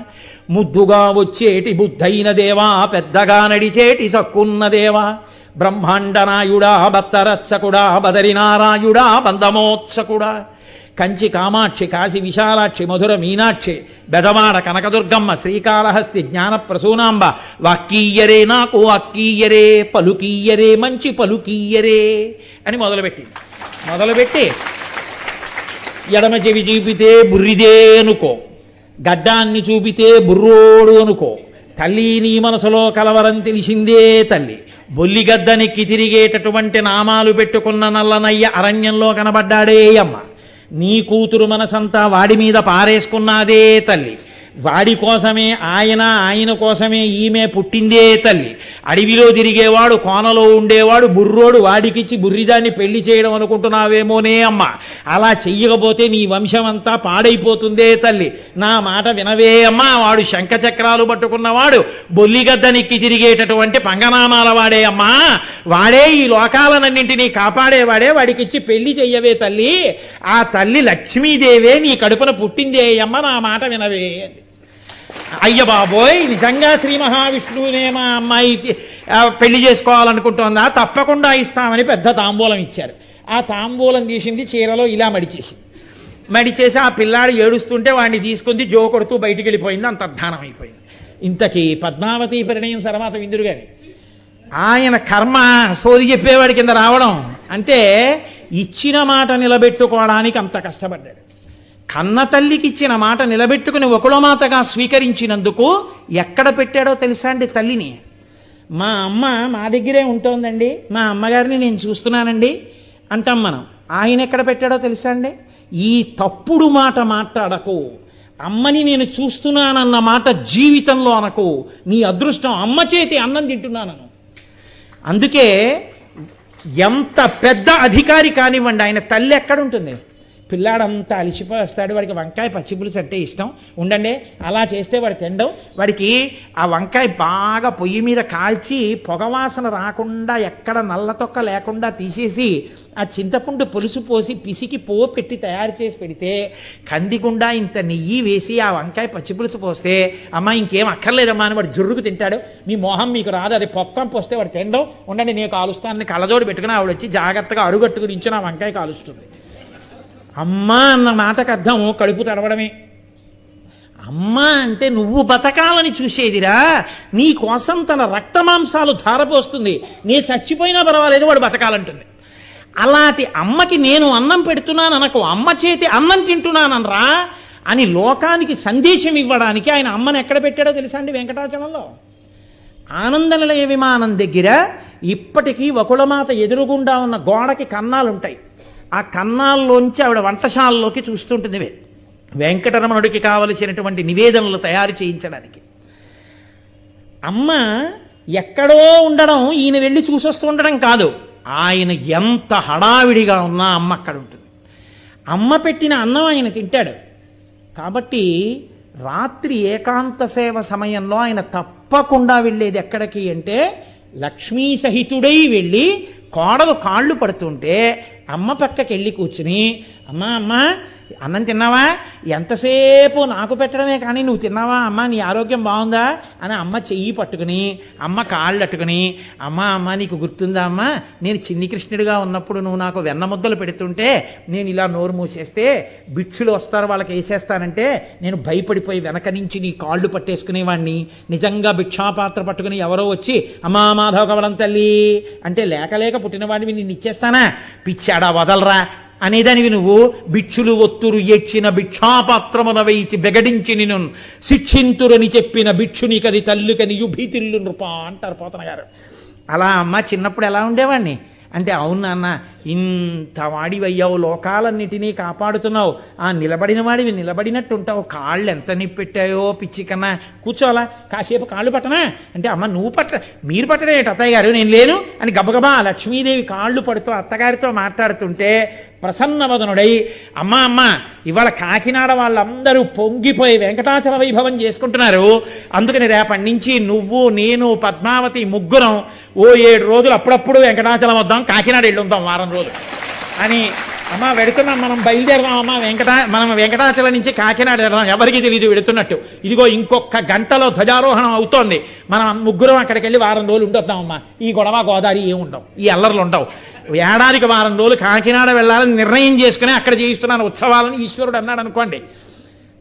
ముద్దుగా వచ్చేటి బుద్ధైన దేవా పెద్దగా నడిచేటి సక్కున్న దేవా, బ్రహ్మాండనాయుడా బత్తరచ్చకుడా బదరినారాయుడా బంధమోత్సకుడా, కంచి కామాక్షి కాశీ విశాలాక్షి మధుర మీనాక్షి బెదవాడ కనకదుర్గమ్మ శ్రీకాళహస్తి జ్ఞాన ప్రసూనాంబ, వాక్కీయరే నాకు వాక్కీయరే, పలుకీయరే మంచి పలుకీయరే అని మొదలుపెట్టి ఎడమ చెవి చూపితే బుర్రిదే అనుకో, గడ్డాన్ని చూపితే బుర్రోడు అనుకో, తల్లి నీ మనసులో కలవరం తెలిసిందే తల్లి, బొల్లిగద్దనెక్కి తిరిగేటటువంటి నామాలు పెట్టుకున్న నల్లనయ్య అరణ్యంలో కనబడ్డాడే అమ్మ, నీ కూతురు మనసంతా వాడి మీద పారేసుకున్నాదే తల్లి, వాడి కోసమే ఆయన కోసమే ఈమె పుట్టిందే తల్లి, అడవిలో తిరిగేవాడు కోనలో ఉండేవాడు బుర్రోడు వాడికిచ్చి బుర్రిదాన్ని పెళ్లి చేయడం అనుకుంటున్నావేమోనే అమ్మ, అలా చెయ్యకపోతే నీ వంశం అంతా పాడైపోతుందే తల్లి, నా మాట వినవే అమ్మా, వాడు శంఖచక్రాలు పట్టుకున్నవాడు బొల్లిగద్దనెక్కి తిరిగేటటువంటి పంగనామాల వాడే అమ్మా, వాడే ఈ లోకాలనన్నింటినీ కాపాడేవాడే, వాడికిచ్చి పెళ్లి చెయ్యవే తల్లి, ఆ తల్లి లక్ష్మీదేవే నీ కడుపున పుట్టిందే అమ్మ, నా మాట వినవే. అయ్య బాబోయ్, నిజంగా శ్రీ మహావిష్ణువునే మా అమ్మాయి పెళ్లి చేసుకోవాలనుకుంటోందా, తప్పకుండా ఇస్తామని పెద్ద తాంబూలం ఇచ్చారు. ఆ తాంబూలం తీసింది చీరలో ఇలా మడిచేసి ఆ పిల్లాడు ఏడుస్తుంటే వాడిని తీసుకుంది జో కొడుతూ బయటికి వెళ్ళిపోయింది, అంతర్ధానం అయిపోయింది. ఇంతకీ పద్మావతి పరిణయం తర్వాత విందురు గారి ఆయన కర్మ సోది చెప్పేవాడి కింద రావడం అంటే ఇచ్చిన మాట నిలబెట్టుకోవడానికి అంత కష్టపడ్డాడు. కన్న తల్లికి ఇచ్చిన మాట నిలబెట్టుకుని ఒకళమాతగా స్వీకరించినందుకు ఎక్కడ పెట్టాడో తెలుసా అండి తల్లిని. మా అమ్మ మా దగ్గరే ఉంటోందండి, మా అమ్మగారిని నేను చూస్తున్నానండి అంటాం మనం. ఆయన ఎక్కడ పెట్టాడో తెలుసా అండి, ఈ తప్పుడు మాట మాట్లాడకు, అమ్మని నేను చూస్తున్నానన్న మాట జీవితంలో అనకు, నీ అదృష్టం అమ్మ చేతి అన్నం తింటున్నానను. అందుకే ఎంత పెద్ద అధికారి కానివ్వండి, ఆయన తల్లి ఎక్కడుంటుంది, పిల్లాడంతా అలిసిపోయి వస్తాడు, వాడికి వంకాయ పచ్చిపులుసు అంటే ఇష్టం, ఉండండి అలా చేస్తే వాడు తినడం, వాడికి ఆ వంకాయ బాగా పొయ్యి మీద కాల్చి పొగవాసన రాకుండా ఎక్కడ నల్ల తొక్క లేకుండా తీసేసి ఆ చింతపండు పులుసు పోసి పిసికి పెట్టి తయారు చేసి పెడితే కందిగుండా ఇంత నెయ్యి వేసి ఆ వంకాయ పచ్చిపులుసు పోస్తే అమ్మ ఇంకేం అక్కర్లేదమ్మా అని వాడు జుర్రుకు తింటాడు. మీ మోహం మీకు రాదు, అది పొక్కం పోస్తే వాడు తినడం, ఉండండి నేను కాలుస్తానని కళ్ళజోడు పెట్టుకుని ఆవిడ వచ్చి జాగ్రత్తగా అడుగట్టుకు నుంచి నా వంకాయ కాలుస్తుంది. అమ్మ అన్న మాటకు అర్థం కడుపు తడవడమే. అమ్మ అంటే నువ్వు బతకాలని చూసేదిరా, నీ కోసం తన రక్తమాంసాలు ధారపోస్తుంది, నే చచ్చిపోయినా పర్వాలేదు వాడు బతకాలంటుంది. అలాంటి అమ్మకి నేను అన్నం పెడుతున్నాను అనకు, అమ్మ చేతి అన్నం తింటున్నానరా అని లోకానికి సందేశం ఇవ్వడానికి ఆయన అమ్మని ఎక్కడ పెట్టాడో తెలుసా అండి? వెంకటాచలంలో ఆనందనిలయ విమానం దగ్గర ఇప్పటికీ వకుళమాత ఎదురుగుండా ఉన్న గోడకి కన్నాలుంటాయి. ఆ కన్నాల్లోంచి ఆవిడ వంటశాలలోకి చూస్తుంటుంది వెంకటరమణుడికి కావలసినటువంటి నివేదనలు తయారు చేయించడానికి. అమ్మ ఎక్కడో ఉండడం, ఈయన వెళ్ళి చూసొస్తూ ఉండడం కాదు, ఆయన ఎంత హడావిడిగా ఉన్నా అమ్మ అక్కడ ఉంటుంది. అమ్మ పెట్టిన అన్నం ఆయన తింటాడు. కాబట్టి రాత్రి ఏకాంత సేవ సమయంలో ఆయన తప్పకుండా వెళ్ళేది ఎక్కడికి అంటే, లక్ష్మీ సహితుడై వెళ్ళి కోడలు కాళ్ళు పడుతుంటే అమ్మ పక్కకి వెళ్ళి కూర్చుని, అమ్మా అమ్మా అన్నం తిన్నావా, ఎంతసేపు నాకు పెట్టడమే కానీ నువ్వు తిన్నావా అమ్మ, నీ ఆరోగ్యం బాగుందా అని అమ్మ చెయ్యి పట్టుకుని అమ్మ కాళ్ళు అట్టుకుని, అమ్మ నీకు గుర్తుందా అమ్మ, నేను చిన్ని కృష్ణుడిగా ఉన్నప్పుడు నువ్వు నాకు వెన్న ముద్దలు పెడుతుంటే నేను ఇలా నోరు మూసేస్తే భిక్షులు వస్తారు వాళ్ళకి వేసేస్తానంటే నేను భయపడిపోయి వెనక నుంచి నీ కాళ్ళు పట్టేసుకునేవాడిని, నిజంగా భిక్షాపాత్ర పట్టుకుని ఎవరో వచ్చి అమ్మా మాధవ కవడం తల్లి అంటే లేక పుట్టినవాడివి నిన్ను ఇచ్చేస్తానా, పిచ్చాడా వదలరా అనేదానివి నువ్వు. భిక్షులు ఒత్తురు ఏడ్చిన భిక్షాపాత్రమున వేయిచి బెగడించి నిన్ను శిక్షింతురని చెప్పిన భిక్షునికది తల్లికని యుభీతిల్లు నృప అంటారు పోతన గారు. అలా అమ్మ చిన్నప్పుడు ఎలా ఉండేవాడిని అంటే, అవును నాన్న ఇంత వాడివయ్యావు, లోకాలన్నిటినీ కాపాడుతున్నావు, ఆ నిలబడిన వాడివి నిలబడినట్టు ఉంటావు, కాళ్ళు ఎంత నిప్పెట్టాయో పిచ్చి కన్నా, కూర్చోవాలా కాసేపు కాళ్ళు పట్టనా అంటే, అమ్మ నువ్వు మీరు పట్టడం ఏంటి అత్తయ్య గారు, నేను లేను అని గబగబా లక్ష్మీదేవి కాళ్ళు పడుతూ అత్తగారితో మాట్లాడుతుంటే ప్రసన్నవదనుడై, అమ్మ ఇవాళ కాకినాడ వాళ్ళందరూ పొంగిపోయి వెంకటాచల వైభవం చేసుకుంటున్నారు, అందుకని రేపటి నుంచి నువ్వు నేను పద్మావతి ముగ్గురం 7 రోజులు అప్పుడప్పుడు వెంకటాచలం వద్దాం, కాకినాడ వెళ్ళి ఉందాం వారం రోజులు అని. అమ్మ వెడుతున్నాం, మనం బయలుదేరదాం అమ్మ, మనం వెంకటాచలం నుంచి కాకినాడ వెళ్దాం, ఎవరికి తెలియదు వెడుతున్నట్టు, ఇదిగో ఇంకొక గంటలో ధ్వజారోహణం అవుతోంది, మనం ముగ్గురం అక్కడికి వెళ్ళి వారం రోజులు ఉండొద్దామమ్మా, ఈ గొడవ గోదావరి ఏమి ఉండవు, ఈ అల్లర్లు ఉండవు, ఏడాదికి వారం రోజులు కాకినాడ వెళ్ళాలని నిర్ణయం చేసుకుని అక్కడ చేయిస్తున్నాను ఉత్సవాలని ఈశ్వరుడు అన్నాడు అనుకోండి,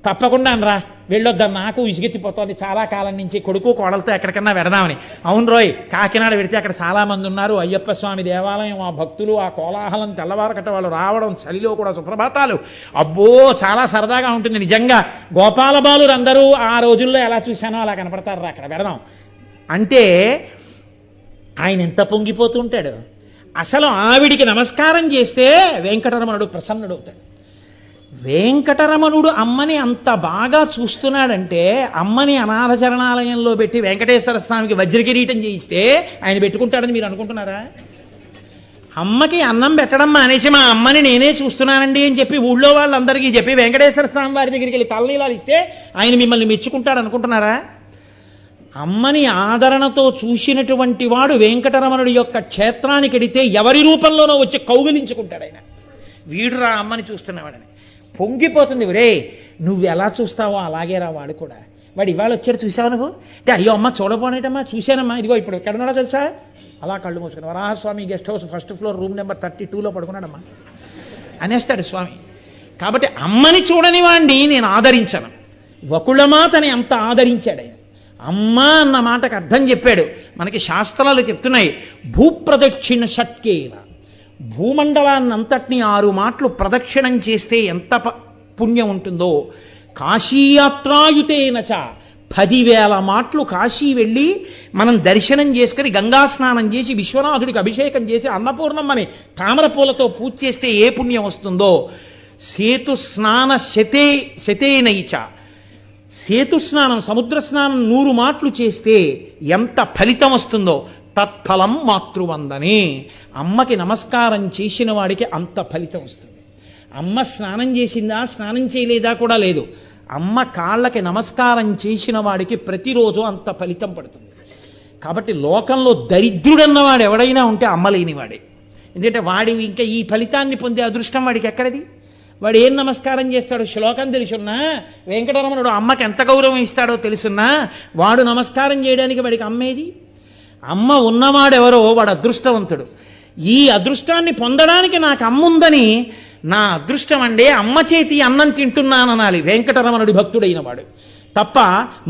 తప్పకుండా అనరా వెళ్ళొద్దాం, నాకు విసిగెత్తిపోతుంది చాలా కాలం నుంచి కొడుకు కోడలతో ఎక్కడికన్నా వెడదామని. అవును రోయ్, కాకినాడ వెడితే అక్కడ చాలామంది ఉన్నారు, అయ్యప్ప స్వామి దేవాలయం, ఆ భక్తులు, ఆ కోలాహలం, తెల్లవారకట వాళ్ళు రావడం, చలిలో కూడా సుప్రభాతాలు, అబ్బో చాలా సరదాగా ఉంటుంది నిజంగా. గోపాలబాలురు అందరూ ఆ రోజుల్లో ఎలా చూశానో అలా కనపడతారు, అక్కడ వెడదాం అంటే ఆయన ఎంత పొంగిపోతూ ఉంటాడు. అసలు ఆవిడికి నమస్కారం చేస్తే వెంకటరమణుడు ప్రసన్నుడవుతాడు. వెంకటరమణుడు అమ్మని అంత బాగా చూస్తున్నాడంటే, అమ్మని అనాథ చరణాలయంలో పెట్టి వెంకటేశ్వర స్వామికి వజ్రకిరీటం చేయిస్తే ఆయన పెట్టుకుంటాడని మీరు అనుకుంటున్నారా? అమ్మకి అన్నం పెట్టడం మానేసి మా అమ్మని నేనే చూస్తున్నానండి అని చెప్పి ఊళ్ళో వాళ్ళందరికీ చెప్పి వెంకటేశ్వర స్వామి వారి దగ్గరికి వెళ్ళి తలనీలాలు ఇస్తే ఆయన మిమ్మల్ని మెచ్చుకుంటాడు అనుకుంటున్నారా? అమ్మని ఆదరణతో చూసినటువంటి వాడు వెంకటరమణుడి యొక్క క్షేత్రానికి ఎడితే ఎవరి రూపంలోనో వచ్చి కౌగిలించుకుంటాడు ఆయన. వీడురా అమ్మని చూస్తున్నవాడని పొంగిపోతుంది. రే నువ్వు ఎలా చూస్తావో అలాగే రా వాడు కూడా. వాడు ఇవాళ వచ్చాడు చూసావు నువ్వు అంటే, అయ్యో అమ్మ చూడబోనేటమ్మా, చూశానమ్మా, ఇదిగో ఇప్పుడు ఎక్కడున్నాడో తెలుసా, అలా కళ్ళు మూసుకుని Varahaswamy guest house 1st floor room number 32లో పడుకున్నాడమ్మా అనేస్తాడు స్వామి. కాబట్టి అమ్మని చూడని వాడిని నేను ఆదరించను. వకుళమాతని అంత ఆదరించాడు ఆయన. అమ్మ అన్న మాటకు అర్థం చెప్పాడు. మనకి శాస్త్రాలు చెప్తున్నాయి, భూప్రదక్షిణ షట్కేన, భూమండలాన్నంతటినీ 6 మాటలు ప్రదక్షిణం చేస్తే ఎంత పుణ్యం ఉంటుందో, కాశీయాత్రాయుతేనచ 10,000 మాటలు కాశీ వెళ్ళి మనం దర్శనం చేసుకుని గంగా స్నానం చేసి విశ్వనాథుడికి అభిషేకం చేసి అన్నపూర్ణమ్మని తామర పూలతో పూజ చేస్తే ఏ పుణ్యం వస్తుందో, సేతు స్నాన శతేనైచ, సేతు స్నానం సముద్ర స్నానం 100 మాటలు చేస్తే ఎంత ఫలితం వస్తుందో, తత్ఫలం మాతృవందనే, అమ్మకి నమస్కారం చేసిన వాడికి అంత ఫలితం వస్తుంది. అమ్మ స్నానం చేసిందా స్నానం చేయలేదా కూడా లేదు, అమ్మ కాళ్ళకి నమస్కారం చేసిన వాడికి ప్రతిరోజు అంత ఫలితం పడుతుంది. కాబట్టి లోకంలో దరిద్రుడన్నవాడు ఎవడైనా ఉంటే అమ్మ లేనివాడే. ఎందుకంటే వాడి ఇంకా ఈ ఫలితాన్ని పొందే అదృష్టం వాడికి ఎక్కడిది? వాడు ఏం నమస్కారం చేస్తాడో శ్లోకం తెలుసున్నా, వెంకటరమణుడు అమ్మకి ఎంత గౌరవం ఇస్తాడో తెలుసున్నా, వాడు నమస్కారం చేయడానికి వాడికి అమ్మేది. అమ్మ ఉన్నవాడెవరో వాడు అదృష్టవంతుడు. ఈ అదృష్టాన్ని పొందడానికి నాకు అమ్మ ఉందని నా అదృష్టం అండే అమ్మ చేతి అన్నం తింటున్నాననాలి వెంకటరమణుడి భక్తుడైన వాడు. తప్ప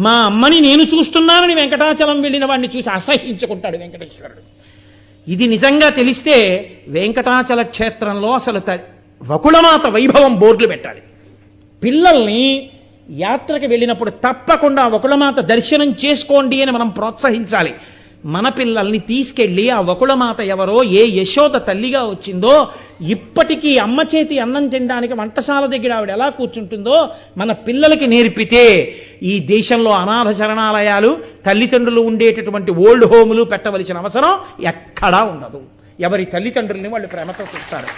మా అమ్మని నేను చూస్తున్నానని వెంకటాచలం వెళ్ళిన వాడిని చూసి అసహించుకుంటాడు వెంకటేశ్వరుడు. ఇది నిజంగా తెలిస్తే వెంకటాచల క్షేత్రంలో అసలు వకుళమాత వైభవం బోర్డులు పెట్టాలి. పిల్లల్ని యాత్రకు వెళ్ళినప్పుడు తప్పకుండా వకుళమాత దర్శనం చేసుకోండి అని మనం ప్రోత్సహించాలి. మన పిల్లల్ని తీసుకెళ్ళి ఆ వకుళమాత ఎవరో, ఏ యశోద తల్లిగా వచ్చిందో, ఇప్పటికీ అమ్మ చేతి అన్నం తినడానికి వంటశాల దగ్గర ఆవిడ ఎలా కూర్చుంటుందో మన పిల్లలకి నేర్పితే ఈ దేశంలో అనాథ శరణాలయాలు, తల్లిదండ్రులు ఉండేటటువంటి ఓల్డ్ హోములు పెట్టవలసిన అవసరం ఎక్కడా ఉండదు. ఎవరి తల్లిదండ్రుల్ని వాళ్ళు ప్రేమతో చూస్తారు.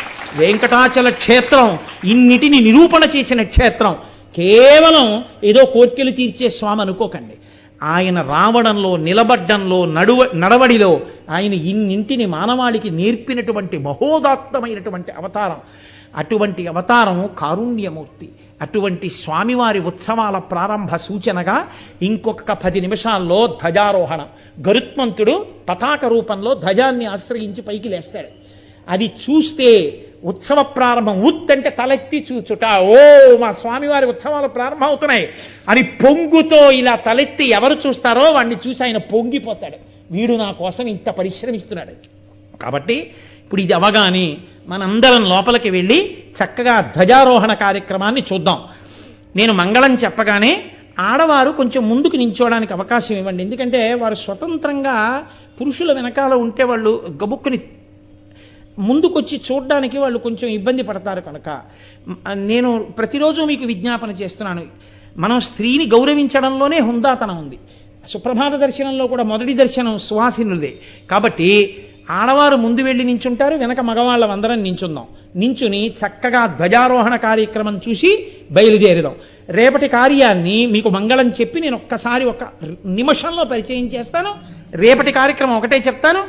వెంకటాచల క్షేత్రం ఇన్నిటిని నిరూపణ చేసిన క్షేత్రం. కేవలం ఏదో కోర్కెలు తీర్చే స్వామి అనుకోకండి. ఆయన రావడంలో, నిలబడ్డంలో, నడవడిలో ఆయన ఇన్నింటిని మానవాళికి నేర్పినటువంటి మహోదాత్తమైనటువంటి అవతారం. అటువంటి అవతారం కారుణ్యమూర్తి. అటువంటి స్వామివారి ఉత్సవాల ప్రారంభ సూచనగా ఇంకొక 10 నిమిషాల్లో ధ్వజారోహణం. గరుత్మంతుడు పతాక రూపంలో ధ్వజాన్ని ఆశ్రయించి పైకి లేస్తాడు. అది చూస్తే ఉత్సవ ప్రారంభం. అంటే తలెత్తి చూచుట. ఓ మా స్వామివారి ఉత్సవాలు ప్రారంభం అవుతున్నాయి అని పొంగుతో ఇలా తలెత్తి ఎవరు చూస్తారో వాడిని చూసి ఆయన పొంగిపోతాడు. వీడు నా కోసం ఇంత పరిశ్రమిస్తున్నాడు. కాబట్టి ఇప్పుడు ఇది అవగానే మనందరం లోపలికి వెళ్ళి చక్కగా ధ్వజారోహణ కార్యక్రమాన్ని చూద్దాం. నేను మంగళం చెప్పగానే ఆడవారు కొంచెం ముందుకు నించోవడానికి అవకాశం ఇవ్వండి. ఎందుకంటే వారు స్వతంత్రంగా పురుషుల వెనకాల ఉంటే వాళ్ళు గబుక్కుని ముందుకొచ్చి చూడడానికి వాళ్ళు కొంచెం ఇబ్బంది పడతారు. కనుక నేను ప్రతిరోజు మీకు విజ్ఞాపన చేస్తున్నాను, మనం స్త్రీని గౌరవించడంలోనే హుందాతనం ఉంది. సుప్రభాత దర్శనంలో కూడా మొదటి దర్శనం సువాసినులదే. కాబట్టి ఆడవారు ముందు వెళ్ళి నించుంటారు, వెనక మగవాళ్ళం అందరం నించుందాం. నించుని చక్కగా ధ్వజారోహణ కార్యక్రమం చూసి బయలుదేరుదాం. రేపటి కార్యాన్ని మీకు మంగళం చెప్పి నేను ఒక్కసారి 1 నిమిషంలో పరిచయం చేస్తాను. రేపటి కార్యక్రమం ఒకటే చెప్తాను.